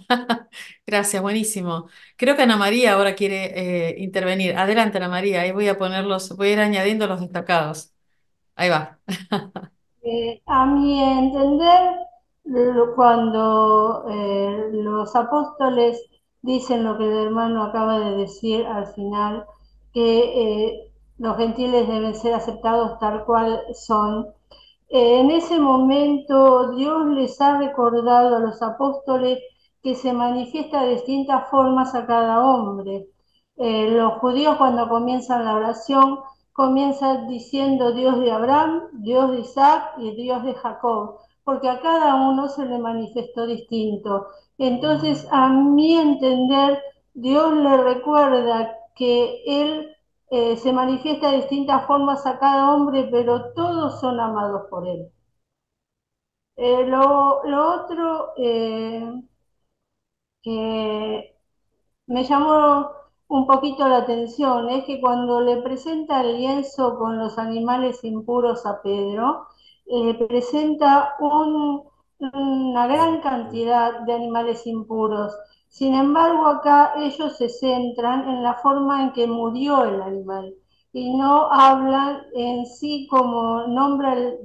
Gracias, buenísimo. Creo que Ana María ahora quiere intervenir. Adelante, Ana María. Ahí voy a ir añadiendo los destacados. Ahí va. A mi entender, cuando los apóstoles dicen lo que el hermano acaba de decir al final, que los gentiles deben ser aceptados tal cual son, en ese momento Dios les ha recordado a los apóstoles que se manifiesta de distintas formas a cada hombre. Los judíos, cuando comienzan la oración, comienzan diciendo Dios de Abraham, Dios de Isaac y Dios de Jacob, porque a cada uno se le manifestó distinto. Entonces, a mi entender, Dios le recuerda que Él se manifiesta de distintas formas a cada hombre, pero todos son amados por Él. Lo otro que me llamó un poquito la atención es que cuando le presenta el lienzo con los animales impuros a Pedro, le presenta una gran cantidad de animales impuros. Sin embargo, acá ellos se centran en la forma en que murió el animal y no hablan en sí como nombra el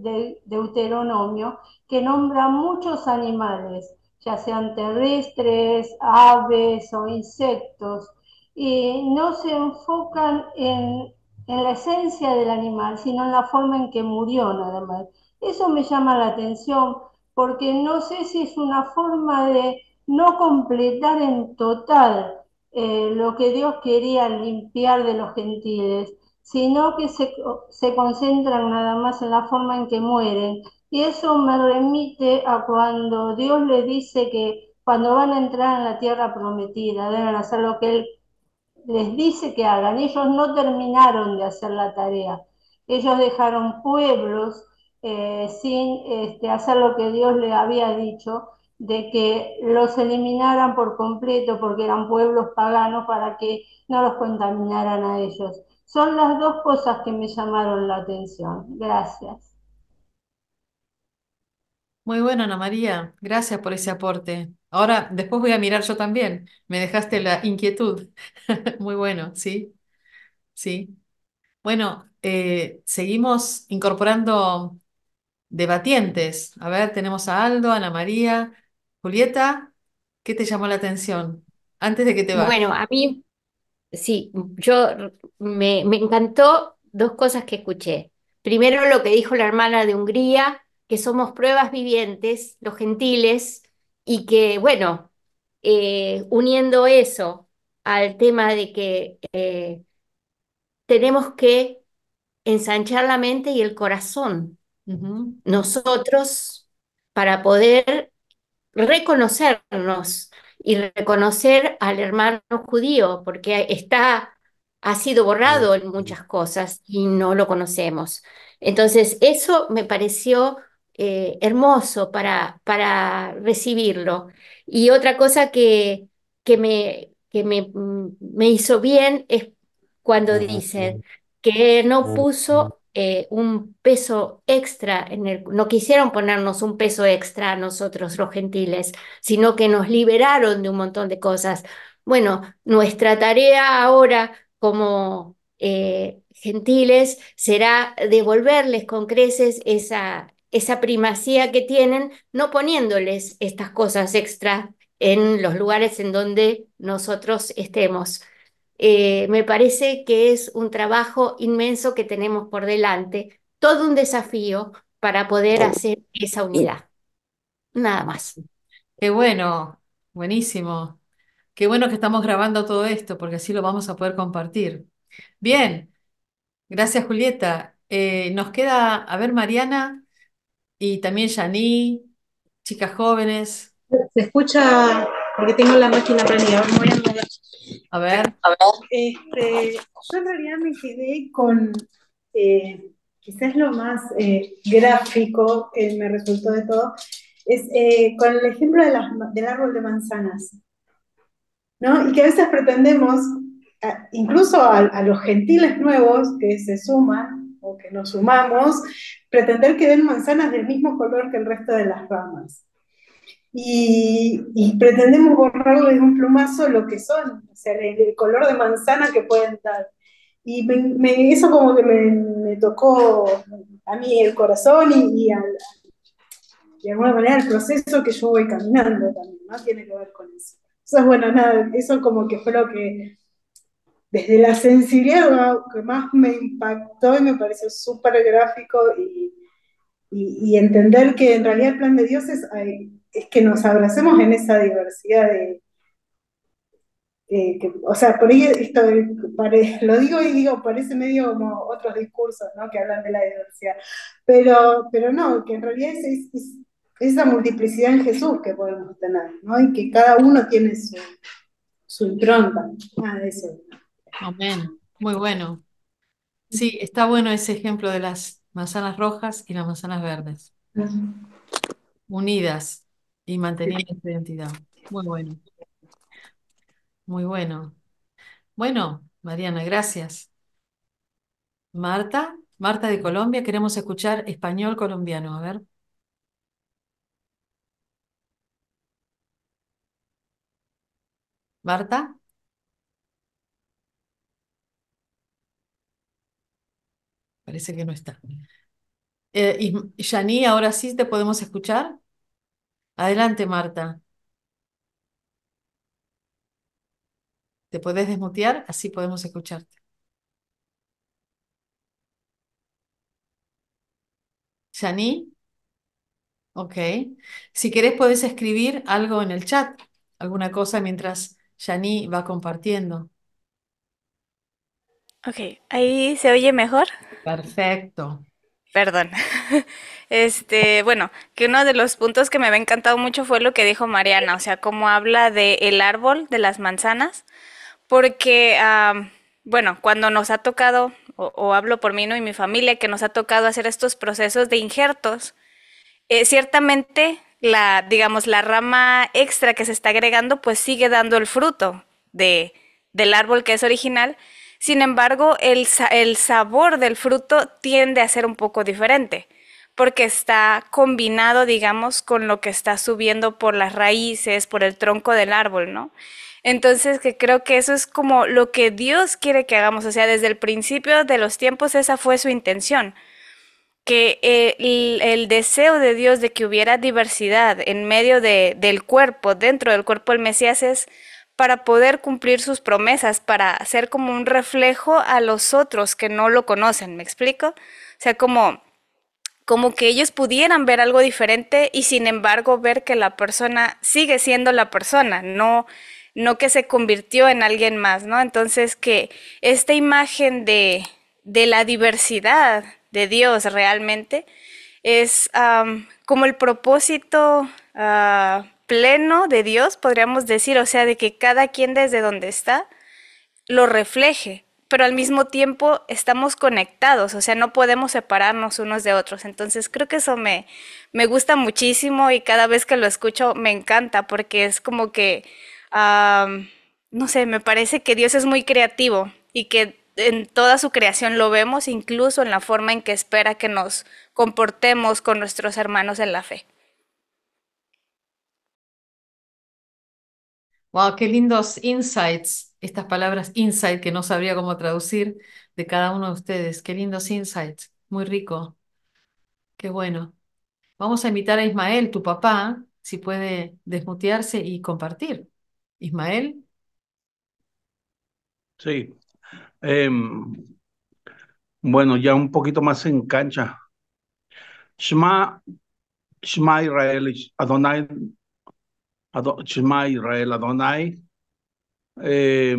Deuteronomio, que nombra muchos animales, ya sean terrestres, aves o insectos, y no se enfocan en la esencia del animal, sino en la forma en que murió nada más. Eso me llama la atención, porque no sé si es una forma de no completar en total lo que Dios quería limpiar de los gentiles, sino que se concentran nada más en la forma en que mueren. Y eso me remite a cuando Dios les dice que cuando van a entrar en la tierra prometida, deben hacer lo que Él les dice que hagan. Ellos no terminaron de hacer la tarea. Ellos dejaron pueblos sin hacer lo que Dios les había dicho, de que los eliminaran por completo porque eran pueblos paganos para que no los contaminaran a ellos. Son las dos cosas que me llamaron la atención. Gracias. Muy bueno, Ana María. Gracias por ese aporte. Ahora, después voy a mirar yo también. Me dejaste la inquietud. Muy bueno, sí, sí. Bueno, seguimos incorporando debatientes. A ver, tenemos a Aldo, Ana María, Julieta. ¿Qué te llamó la atención? Antes de que te vayas. Bueno, a mí sí, me encantó dos cosas que escuché. Primero, lo que dijo la hermana de Hungría, que somos pruebas vivientes, los gentiles, y que, bueno, uniendo eso al tema de que tenemos que ensanchar la mente y el corazón nosotros para poder reconocernos y reconocer al hermano judío, porque ha sido borrado en muchas cosas y no lo conocemos. Entonces, eso me pareció hermoso para recibirlo. Y otra cosa que que me hizo bien es cuando dicen que no puso un peso extra no quisieron ponernos un peso extra a nosotros los gentiles, sino que nos liberaron de un montón de cosas. Bueno, nuestra tarea ahora como gentiles será devolverles con creces esa primacía que tienen, no poniéndoles estas cosas extra en los lugares en donde nosotros estemos. Me parece que es un trabajo inmenso que tenemos por delante, todo un desafío para poder hacer esa unidad. Nada más. Qué bueno, buenísimo. Qué bueno que estamos grabando todo esto, porque así lo vamos a poder compartir. Bien, gracias Julieta. Nos queda, a ver, Mariana y también Yani, chicas jóvenes. Se escucha porque tengo la máquina prendida. Me voy a mover. A ver. Yo en realidad me quedé con quizás lo más gráfico que me resultó de todo, es con el ejemplo del árbol de manzanas, ¿no? Y que a veces pretendemos, incluso a los gentiles nuevos que se suman o que nos sumamos, pretender que den manzanas del mismo color que el resto de las ramas. Y pretendemos borrarle de un plumazo lo que son, o sea, el color de manzana que pueden dar. Y eso como que me tocó a mí el corazón de alguna manera el proceso que yo voy caminando también, ¿no? Tiene que ver con eso. Entonces, bueno, nada, eso como que fue lo que, desde la sensibilidad que más me impactó y me pareció súper gráfico y entender que en realidad el plan de Dios es que nos abracemos en esa diversidad o sea, por ahí esto lo digo y digo, parece medio como otros discursos, ¿no? Que hablan de la diversidad, pero no, que en realidad es esa multiplicidad en Jesús que podemos tener, ¿no? Y que cada uno tiene su impronta. Eso. Amén. Muy bueno. Sí, está bueno ese ejemplo de las manzanas rojas y las manzanas verdes, unidas y manteniendo su identidad. Muy bueno, muy bueno. Bueno, Mariana, gracias. Marta, Marta de Colombia, queremos escuchar español colombiano. A ver. Marta, parece que no está. Y Yani, ahora sí te podemos escuchar. Adelante, Marta. ¿Te podés desmutear? Así podemos escucharte. Yani, ok. Si querés, podés escribir algo en el chat, alguna cosa mientras Yani va compartiendo. Ok, ahí se oye mejor. Perfecto. Perdón. Bueno, que uno de los puntos que me había encantado mucho fue lo que dijo Mariana, o sea, cómo habla del árbol de las manzanas, porque, bueno, cuando nos ha tocado, o hablo por mí, ¿no? Y mi familia, que nos ha tocado hacer estos procesos de injertos, ciertamente digamos, la rama extra que se está agregando, pues sigue dando el fruto del árbol que es original. Sin embargo, el sabor del fruto tiende a ser un poco diferente, porque está combinado, digamos, con lo que está subiendo por las raíces, por el tronco del árbol, ¿no? Entonces, que creo que eso es como lo que Dios quiere que hagamos, o sea, desde el principio de los tiempos esa fue su intención, que el deseo de Dios de que hubiera diversidad en medio del cuerpo, dentro del cuerpo del Mesías, es para poder cumplir sus promesas, para ser como un reflejo a los otros que no lo conocen, ¿me explico? O sea, como que ellos pudieran ver algo diferente y sin embargo ver que la persona sigue siendo la persona, no que se convirtió en alguien más, ¿no? Entonces que esta imagen de la diversidad de Dios realmente es como el propósito pleno de Dios, podríamos decir, o sea, de que cada quien desde donde está lo refleje, pero al mismo tiempo estamos conectados, o sea, no podemos separarnos unos de otros. Entonces creo que eso me gusta muchísimo y cada vez que lo escucho me encanta porque es como que no sé, me parece que Dios es muy creativo y que en toda su creación lo vemos, incluso en la forma en que espera que nos comportemos con nuestros hermanos en la fe. Wow, qué lindos insights, estas palabras insight que no sabría cómo traducir de cada uno de ustedes. Qué lindos insights, muy rico, qué bueno. Vamos a invitar a Ismael, tu papá, si puede desmutearse y compartir. Ismael. Sí. Bueno, ya un poquito más en cancha. Shema, Shema Israel, Adonai, Shema Israel, Adonai. Se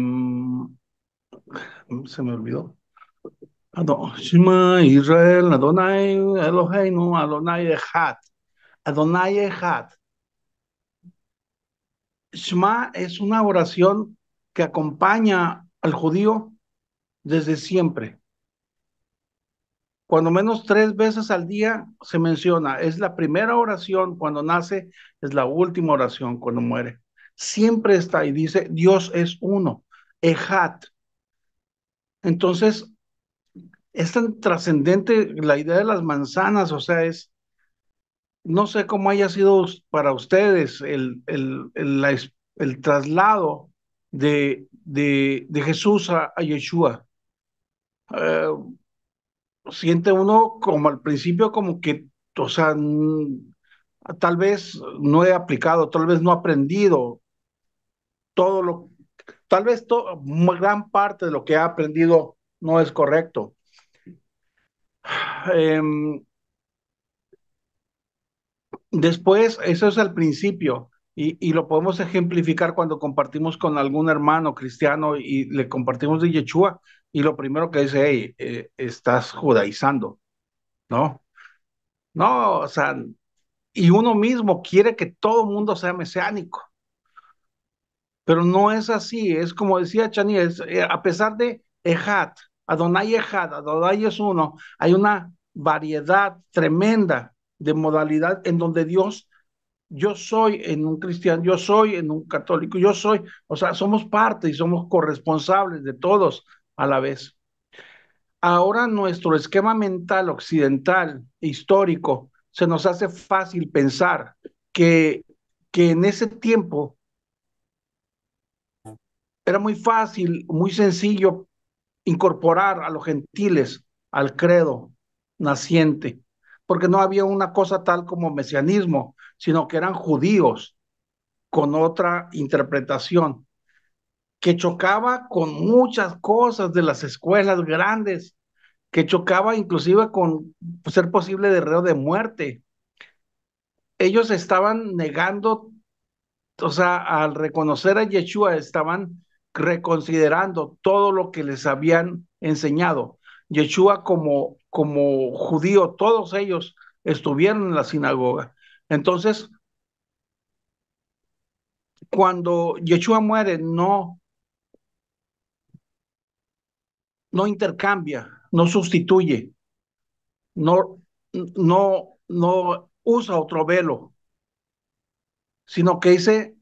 me olvidó. Shema Israel, Adonai, Eloheinu, Adonai Echad. Adonai Echad. Shema es una oración que acompaña al judío desde siempre. Cuando menos 3 veces al día se menciona. Es la primera oración cuando nace, es la última oración cuando muere. Siempre está y dice, Dios es uno, Echad. Entonces, es tan trascendente la idea de las manzanas, o sea, no sé cómo haya sido para ustedes el traslado de Jesús a Yeshua. Siente uno como al principio como que, o sea, tal vez no he aplicado, tal vez no he aprendido todo tal vez gran parte de lo que he aprendido no es correcto. Em, Después, eso es al principio, y lo podemos ejemplificar cuando compartimos con algún hermano cristiano y le compartimos de Yeshua, y lo primero que dice, hey, estás judaizando, ¿no? No, o sea, y uno mismo quiere que todo el mundo sea mesiánico, pero no es así, es como decía Chani, a pesar de Ejad, Adonai es uno, hay una variedad tremenda de modalidad en donde Dios, yo soy en un cristiano, yo soy en un católico, yo soy, o sea, somos parte y somos corresponsables de todos a la vez. Ahora nuestro esquema mental occidental, histórico, se nos hace fácil pensar que en ese tiempo era muy fácil, muy sencillo incorporar a los gentiles al credo naciente, porque no había una cosa tal como mesianismo, sino que eran judíos con otra interpretación, que chocaba con muchas cosas de las escuelas grandes, que chocaba inclusive con ser posible de reo de muerte. Ellos estaban negando, o sea, al reconocer a Yeshua, estaban reconsiderando todo lo que les habían enseñado. Yeshua como judío, todos ellos estuvieron en la sinagoga. Entonces, cuando Yeshua muere, no intercambia, no sustituye, no, no usa otro velo, sino que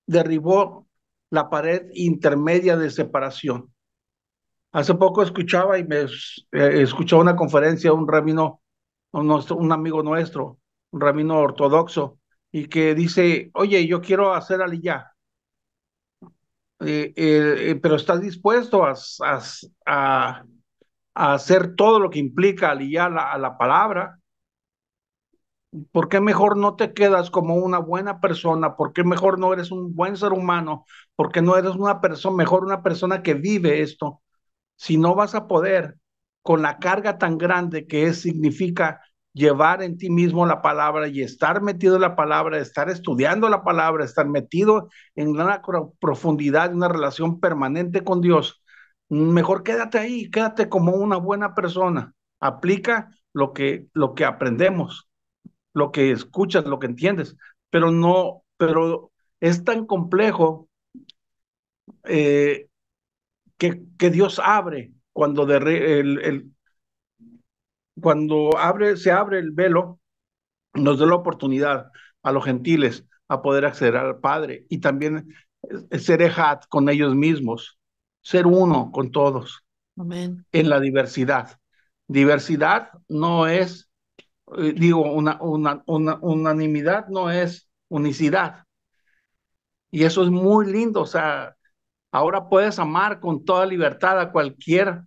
derribó la pared intermedia de separación. Hace poco escuchaba escuchaba una conferencia de un rabino, un amigo nuestro, un rabino ortodoxo, y que dice, oye, yo quiero hacer aliyá, pero ¿estás dispuesto a hacer todo lo que implica aliyá a la palabra? ¿Por qué mejor no te quedas como una buena persona? ¿Por qué mejor no eres un buen ser humano? ¿Por qué no eres una persona, mejor una persona que vive esto? Si no vas a poder con la carga tan grande que significa llevar en ti mismo la palabra y estar metido en la palabra, estar estudiando la palabra, estar metido en una profundidad, una relación permanente con Dios, mejor quédate ahí, quédate como una buena persona. Aplica lo que aprendemos, lo que escuchas, lo que entiendes, pero es tan complejo eh, que Dios abre cuando se abre el velo, nos da la oportunidad a los gentiles a poder acceder al Padre. Y también ser ejad con ellos mismos, ser uno con todos Amén. en la diversidad. Diversidad no es, digo, unanimidad no es unicidad. Y eso es muy lindo, o sea, ahora puedes amar con toda libertad a cualquier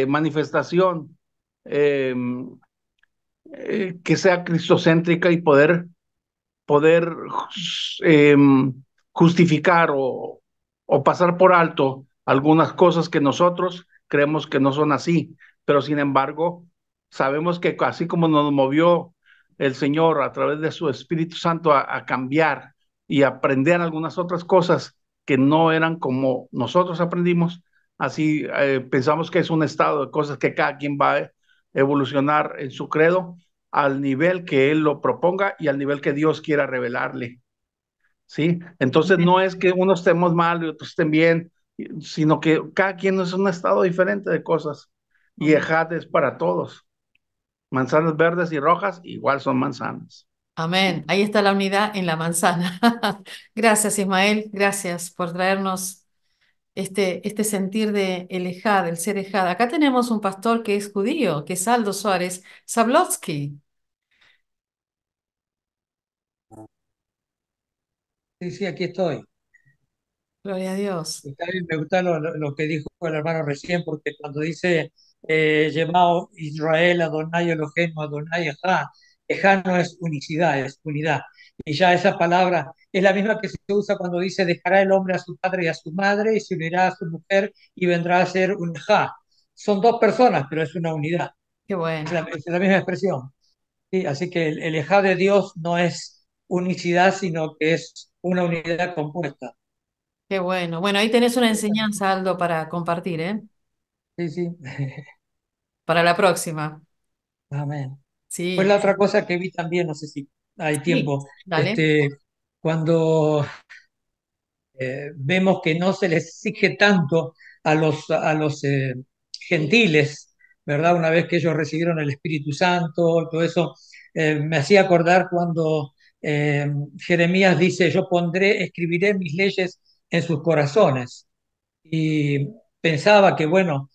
manifestación eh, que sea cristocéntrica y poder eh, justificar o pasar por alto algunas cosas que nosotros creemos que no son así, pero sin embargo sabemos que así como nos movió el Señor a través de su Espíritu Santo a cambiar y aprender algunas otras cosas que no eran como nosotros aprendimos, así pensamos que es un estado de cosas que cada quien va a evolucionar en su credo al nivel que él lo proponga y al nivel que Dios quiera revelarle, ¿sí? Entonces no es que unos estemos mal y otros estén bien, sino que cada quien es un estado diferente de cosas y Ejad es para todos. Manzanas verdes y rojas igual son manzanas. Amén. Ahí está la unidad en la manzana. Gracias, Ismael. Gracias por traernos este sentir de el ejad, el ser ejad. Acá tenemos un pastor que es judío, que es Aldo Suárez Zablotsky. Sí, sí, aquí estoy. Gloria a Dios. Está bien, me gusta lo que dijo el hermano recién, porque cuando dice llamado Israel, Adonai Eloheinu, Adonai Ejá, Ejá no es unicidad, es unidad. Y ya esa palabra es la misma que se usa cuando dice dejará el hombre a su padre y a su madre y se unirá a su mujer y vendrá a ser un Ejá. Son dos personas, pero es una unidad. Qué bueno. Es la misma expresión. Sí, así que el Ejá de Dios no es unicidad, sino que es una unidad compuesta. Qué bueno. Bueno, ahí tenés una enseñanza, Aldo, para compartir, ¿eh? Sí, sí. Para la próxima. Amén. Pues Sí. la otra cosa que vi también, no sé si hay Sí, tiempo, dale. cuando vemos que no se les exige tanto a los gentiles, ¿verdad? Una vez que ellos recibieron el Espíritu Santo, todo eso, me hacía acordar cuando Jeremías dice, yo pondré, escribiré mis leyes en sus corazones y pensaba que, bueno,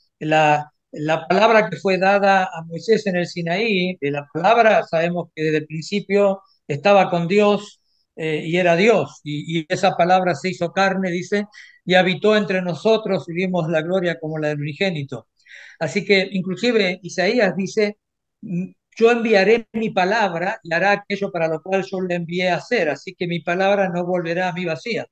la palabra que fue dada a Moisés en el Sinaí, la palabra sabemos que desde el principio estaba con Dios y era Dios, y esa palabra se hizo carne, dice, y habitó entre nosotros y vimos la gloria como la del unigénito. Así que inclusive Isaías dice, yo enviaré mi palabra y hará aquello para lo cual yo le envié a hacer, así que mi palabra no volverá a mí vacía.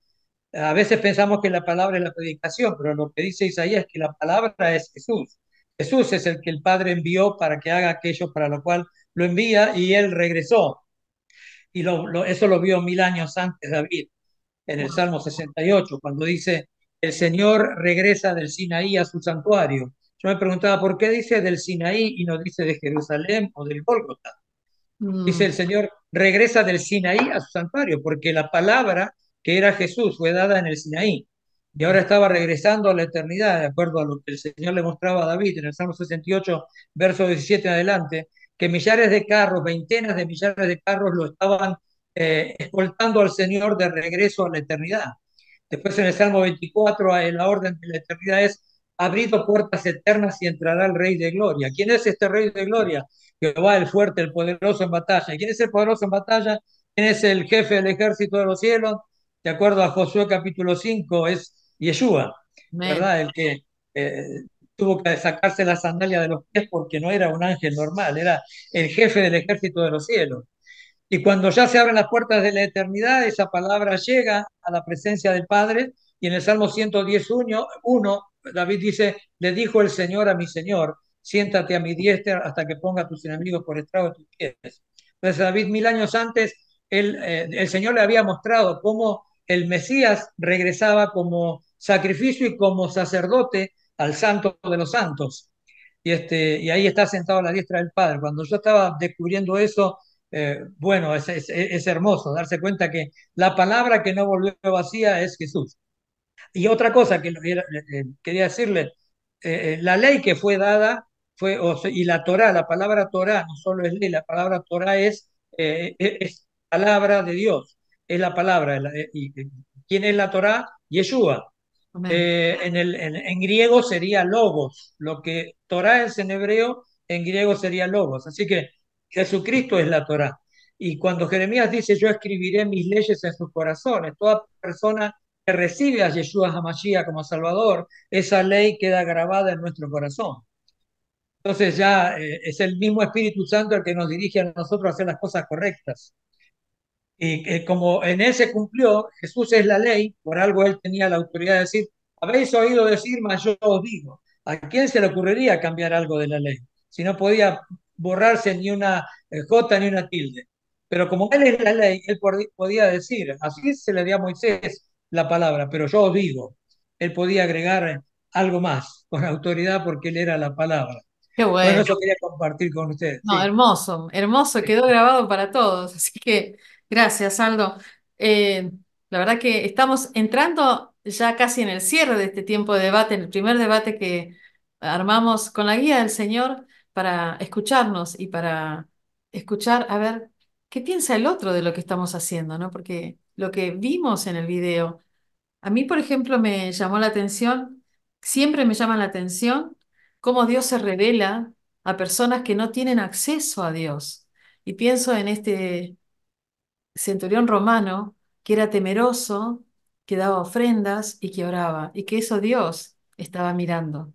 A veces pensamos que la palabra es la predicación, pero lo que dice Isaías es que la palabra es Jesús. Jesús es el que el Padre envió para que haga aquello para lo cual lo envía y él regresó. Y eso lo vio 1000 años antes David, en el Salmo 68, cuando dice, el Señor regresa del Sinaí a su santuario. Yo me preguntaba, ¿por qué dice del Sinaí y no dice de Jerusalén o del Gólgota? Dice el Señor, regresa del Sinaí a su santuario, porque la palabra que era Jesús fue dada en el Sinaí. Y ahora estaba regresando a la eternidad, de acuerdo a lo que el Señor le mostraba a David en el Salmo 68, verso 17 en adelante, que millares de carros, veintenas de millares de carros lo estaban escoltando al Señor de regreso a la eternidad. Después en el Salmo 24, la orden de la eternidad es, abrid puertas eternas y entrará el Rey de Gloria. ¿Quién es este Rey de Gloria? Jehová el fuerte, el poderoso en batalla. ¿Quién es el poderoso en batalla? ¿Quién es el jefe del ejército de los cielos? De acuerdo a Josué capítulo 5, es Yeshua, ¿verdad? El que tuvo que sacarse la sandalia de los pies porque no era un ángel normal, era el jefe del ejército de los cielos. Y cuando ya se abren las puertas de la eternidad, esa palabra llega a la presencia del Padre. Y en el Salmo 110, 1, David dice, le dijo el Señor a mi Señor, siéntate a mi diestra hasta que ponga a tus enemigos por estrado de tus pies. Entonces David 1000 años antes, el Señor le había mostrado cómo el Mesías regresaba como sacrificio y como sacerdote al santo de los santos. Y ahí está sentado a la diestra del Padre. Cuando yo estaba descubriendo eso, bueno, es hermoso darse cuenta que la palabra que no volvió vacía es Jesús. Y otra cosa que quería decirle, la ley que fue dada y la Torá, la palabra Torá no solo es ley, la palabra Torá es palabra de Dios, es la palabra. Y ¿Quién es la Torá? Yeshua. En griego sería logos. Lo que Torá es en hebreo, en griego sería logos. Así que Jesucristo es la Torá. Y cuando Jeremías dice, yo escribiré mis leyes en sus corazones, toda persona que recibe a Yeshua HaMashiach como Salvador, esa ley queda grabada en nuestro corazón. Entonces ya es el mismo Espíritu Santo el que nos dirige a nosotros a hacer las cosas correctas. Y como en él se cumplió, Jesús es la ley, por algo él tenía la autoridad de decir, habéis oído decir, mas yo os digo. ¿A quién se le ocurriría cambiar algo de la ley? Si no podía borrarse ni una jota ni una tilde. Pero como él es la ley, él podía decir, así se le dio a Moisés la palabra, pero yo os digo. Él podía agregar algo más con autoridad porque él era la palabra. Qué Bueno, bueno. eso quería compartir con ustedes. No, Sí. hermoso, hermoso, quedó grabado para todos. Así que gracias, Aldo. Eh, la verdad que estamos entrando ya casi en el cierre de este tiempo de debate, en el primer debate que armamos con la guía del Señor para escucharnos y para escuchar a ver qué piensa el otro de lo que estamos haciendo, ¿no? Porque lo que vimos en el video, a mí, por ejemplo, me llamó la atención, siempre me llama la atención cómo Dios se revela a personas que no tienen acceso a Dios. Y pienso en este centurión romano que era temeroso, que daba ofrendas y que oraba, y que eso Dios estaba mirando,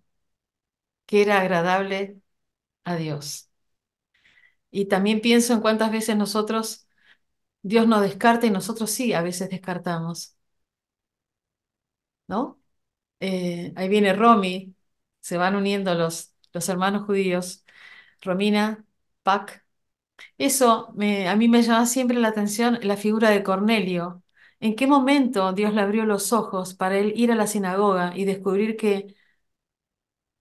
que era agradable a Dios. Y también pienso en cuántas veces Dios nos descarta y nosotros sí, a veces descartamos, ¿no? Ahí viene Romy, se van uniendo los hermanos judíos, Romina, Pac. A mí me llama siempre la atención la figura de Cornelio. ¿En qué momento Dios le abrió los ojos para él ir a la sinagoga y descubrir que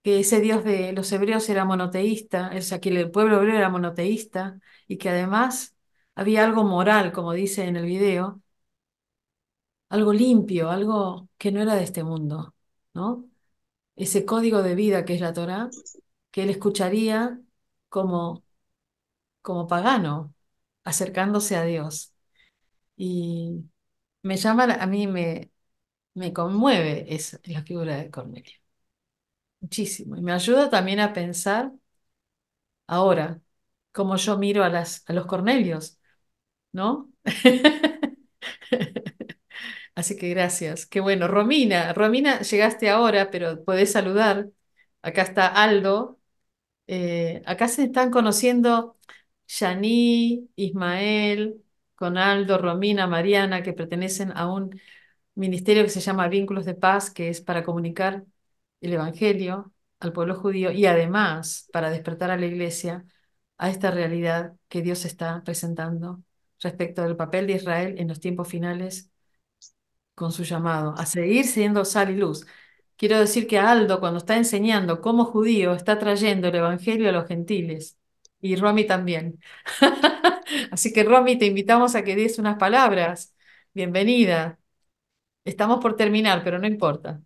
ese Dios de los hebreos era monoteísta, o sea, que el pueblo hebreo era monoteísta y que además había algo moral, como dice en el video, algo limpio, algo que no era de este mundo, ¿no? Ese código de vida que es la Torá, que él escucharía como, como pagano, acercándose a Dios. Y a mí me conmueve la figura de Cornelio, muchísimo. Y me ayuda también a pensar ahora, cómo yo miro a los Cornelios, ¿no? Así que gracias. Qué bueno. Romina, llegaste ahora, pero podés saludar. Acá está Aldo. Acá se están conociendo Yaní, Ismael, Conaldo, Romina, Mariana, que pertenecen a un ministerio que se llama Vínculos de Paz, que es para comunicar el Evangelio al pueblo judío y además para despertar a la iglesia a esta realidad que Dios está presentando respecto del papel de Israel en los tiempos finales con su llamado a seguir siendo sal y luz. Quiero decir que Aldo, cuando está enseñando como judío, está trayendo el evangelio a los gentiles. Y Romy también. Así que Romy, te invitamos a que des unas palabras. Bienvenida. Estamos por terminar, pero no importa.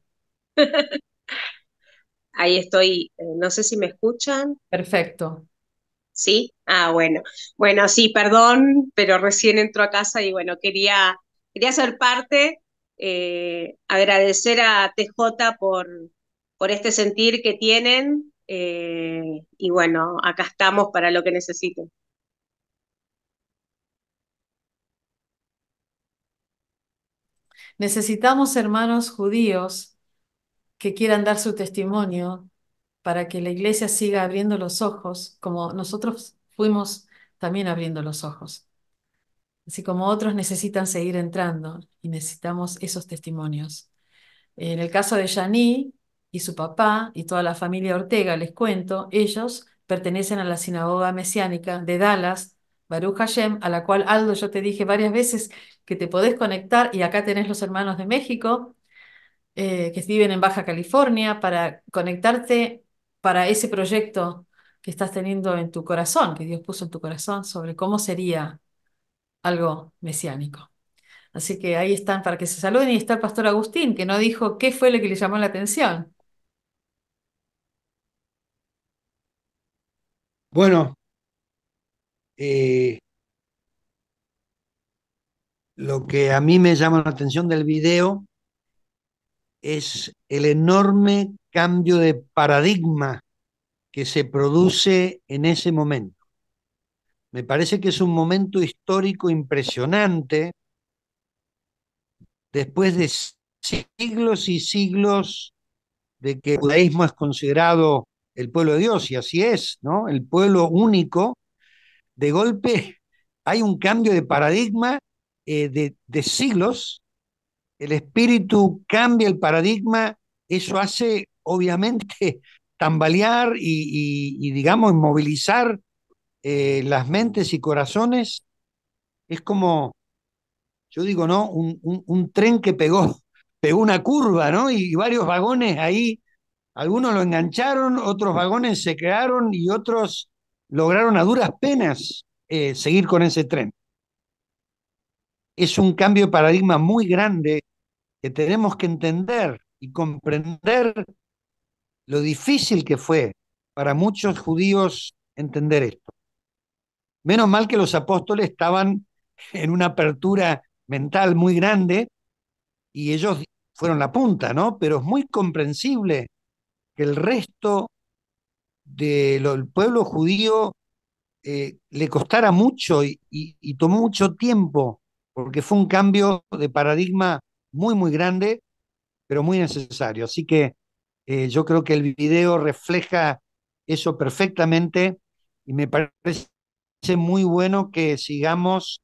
Ahí estoy, no sé si me escuchan. Perfecto. ¿Sí? Ah, bueno. Bueno, sí, perdón, pero recién entro a casa y bueno, quería ser parte, agradecer a TJ por este sentir que tienen y bueno, acá estamos para lo que necesiten. Necesitamos hermanos judíos que quieran dar su testimonio para que la iglesia siga abriendo los ojos, como nosotros fuimos también abriendo los ojos. Así como otros necesitan seguir entrando y necesitamos esos testimonios. En el caso de Yaní y su papá y toda la familia Ortega, les cuento, ellos pertenecen a la sinagoga mesiánica de Dallas, Baruch Hashem, a la cual Aldo yo te dije varias veces que te podés conectar y acá tenés los hermanos de México que viven en Baja California para conectarte para ese proyecto que estás teniendo en tu corazón, que Dios puso en tu corazón sobre cómo sería algo mesiánico. Así que ahí están para que se saluden y está el pastor Agustín, que no dijo qué fue lo que le llamó la atención. Bueno, eh, lo que a mí me llama la atención del video es el enorme cambio de paradigma que se produce en ese momento. Me parece que es un momento histórico impresionante, después de siglos y siglos de que el judaísmo es considerado el pueblo de Dios, y así es, ¿no? El pueblo único. De golpe hay un cambio de paradigma de siglos, el espíritu cambia el paradigma, eso hace obviamente tambalear y digamos, movilizar las mentes y corazones. Es como, yo digo, ¿no? Un tren que pegó una curva, ¿no? Y varios vagones ahí, algunos lo engancharon, otros vagones se quedaron y otros lograron a duras penas seguir con ese tren. Es un cambio de paradigma muy grande que tenemos que entender y comprender lo difícil que fue para muchos judíos entender esto. Menos mal que los apóstoles estaban en una apertura mental muy grande y ellos fueron la punta, ¿no? Pero es muy comprensible que el resto del pueblo judío le costara mucho y tomó mucho tiempo, porque fue un cambio de paradigma muy, muy grande, pero muy necesario. Así que yo creo que el video refleja eso perfectamente y me parece muy bueno que sigamos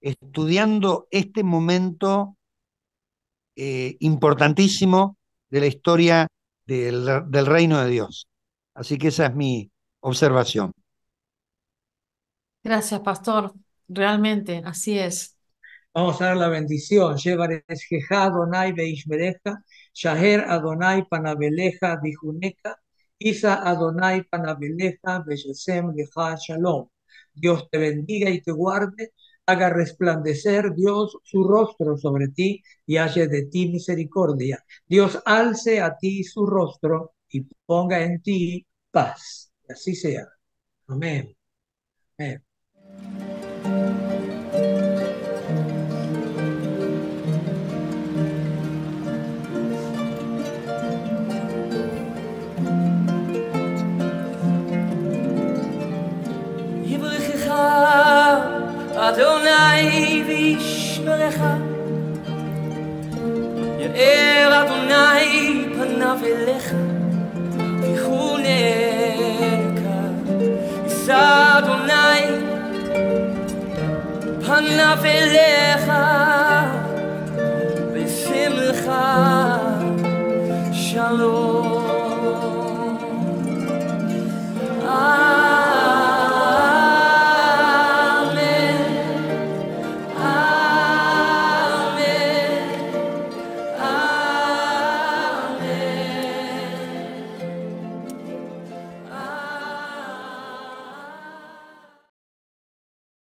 estudiando este momento importantísimo de la historia del reino de Dios. Así que esa es mi observación. Gracias, pastor. Realmente, así es. Vamos a dar la bendición. Shevareskeja Adonai Beishmereja, Shaher Adonai Panabeleja Bijuneka, Isa Adonai Panabeleja Beshesem Leja Shalom. Dios te bendiga y te guarde, haga resplandecer Dios su rostro sobre ti y haya de ti misericordia. Dios alce a ti su rostro y ponga en ti paz. Y así sea. Amén. Amén. Adonai v'yishmerecha, Ye'er Adonai panav elecha, v'ychuneka. Yisa Adonai panav elecha, v'ysim lecha shalom.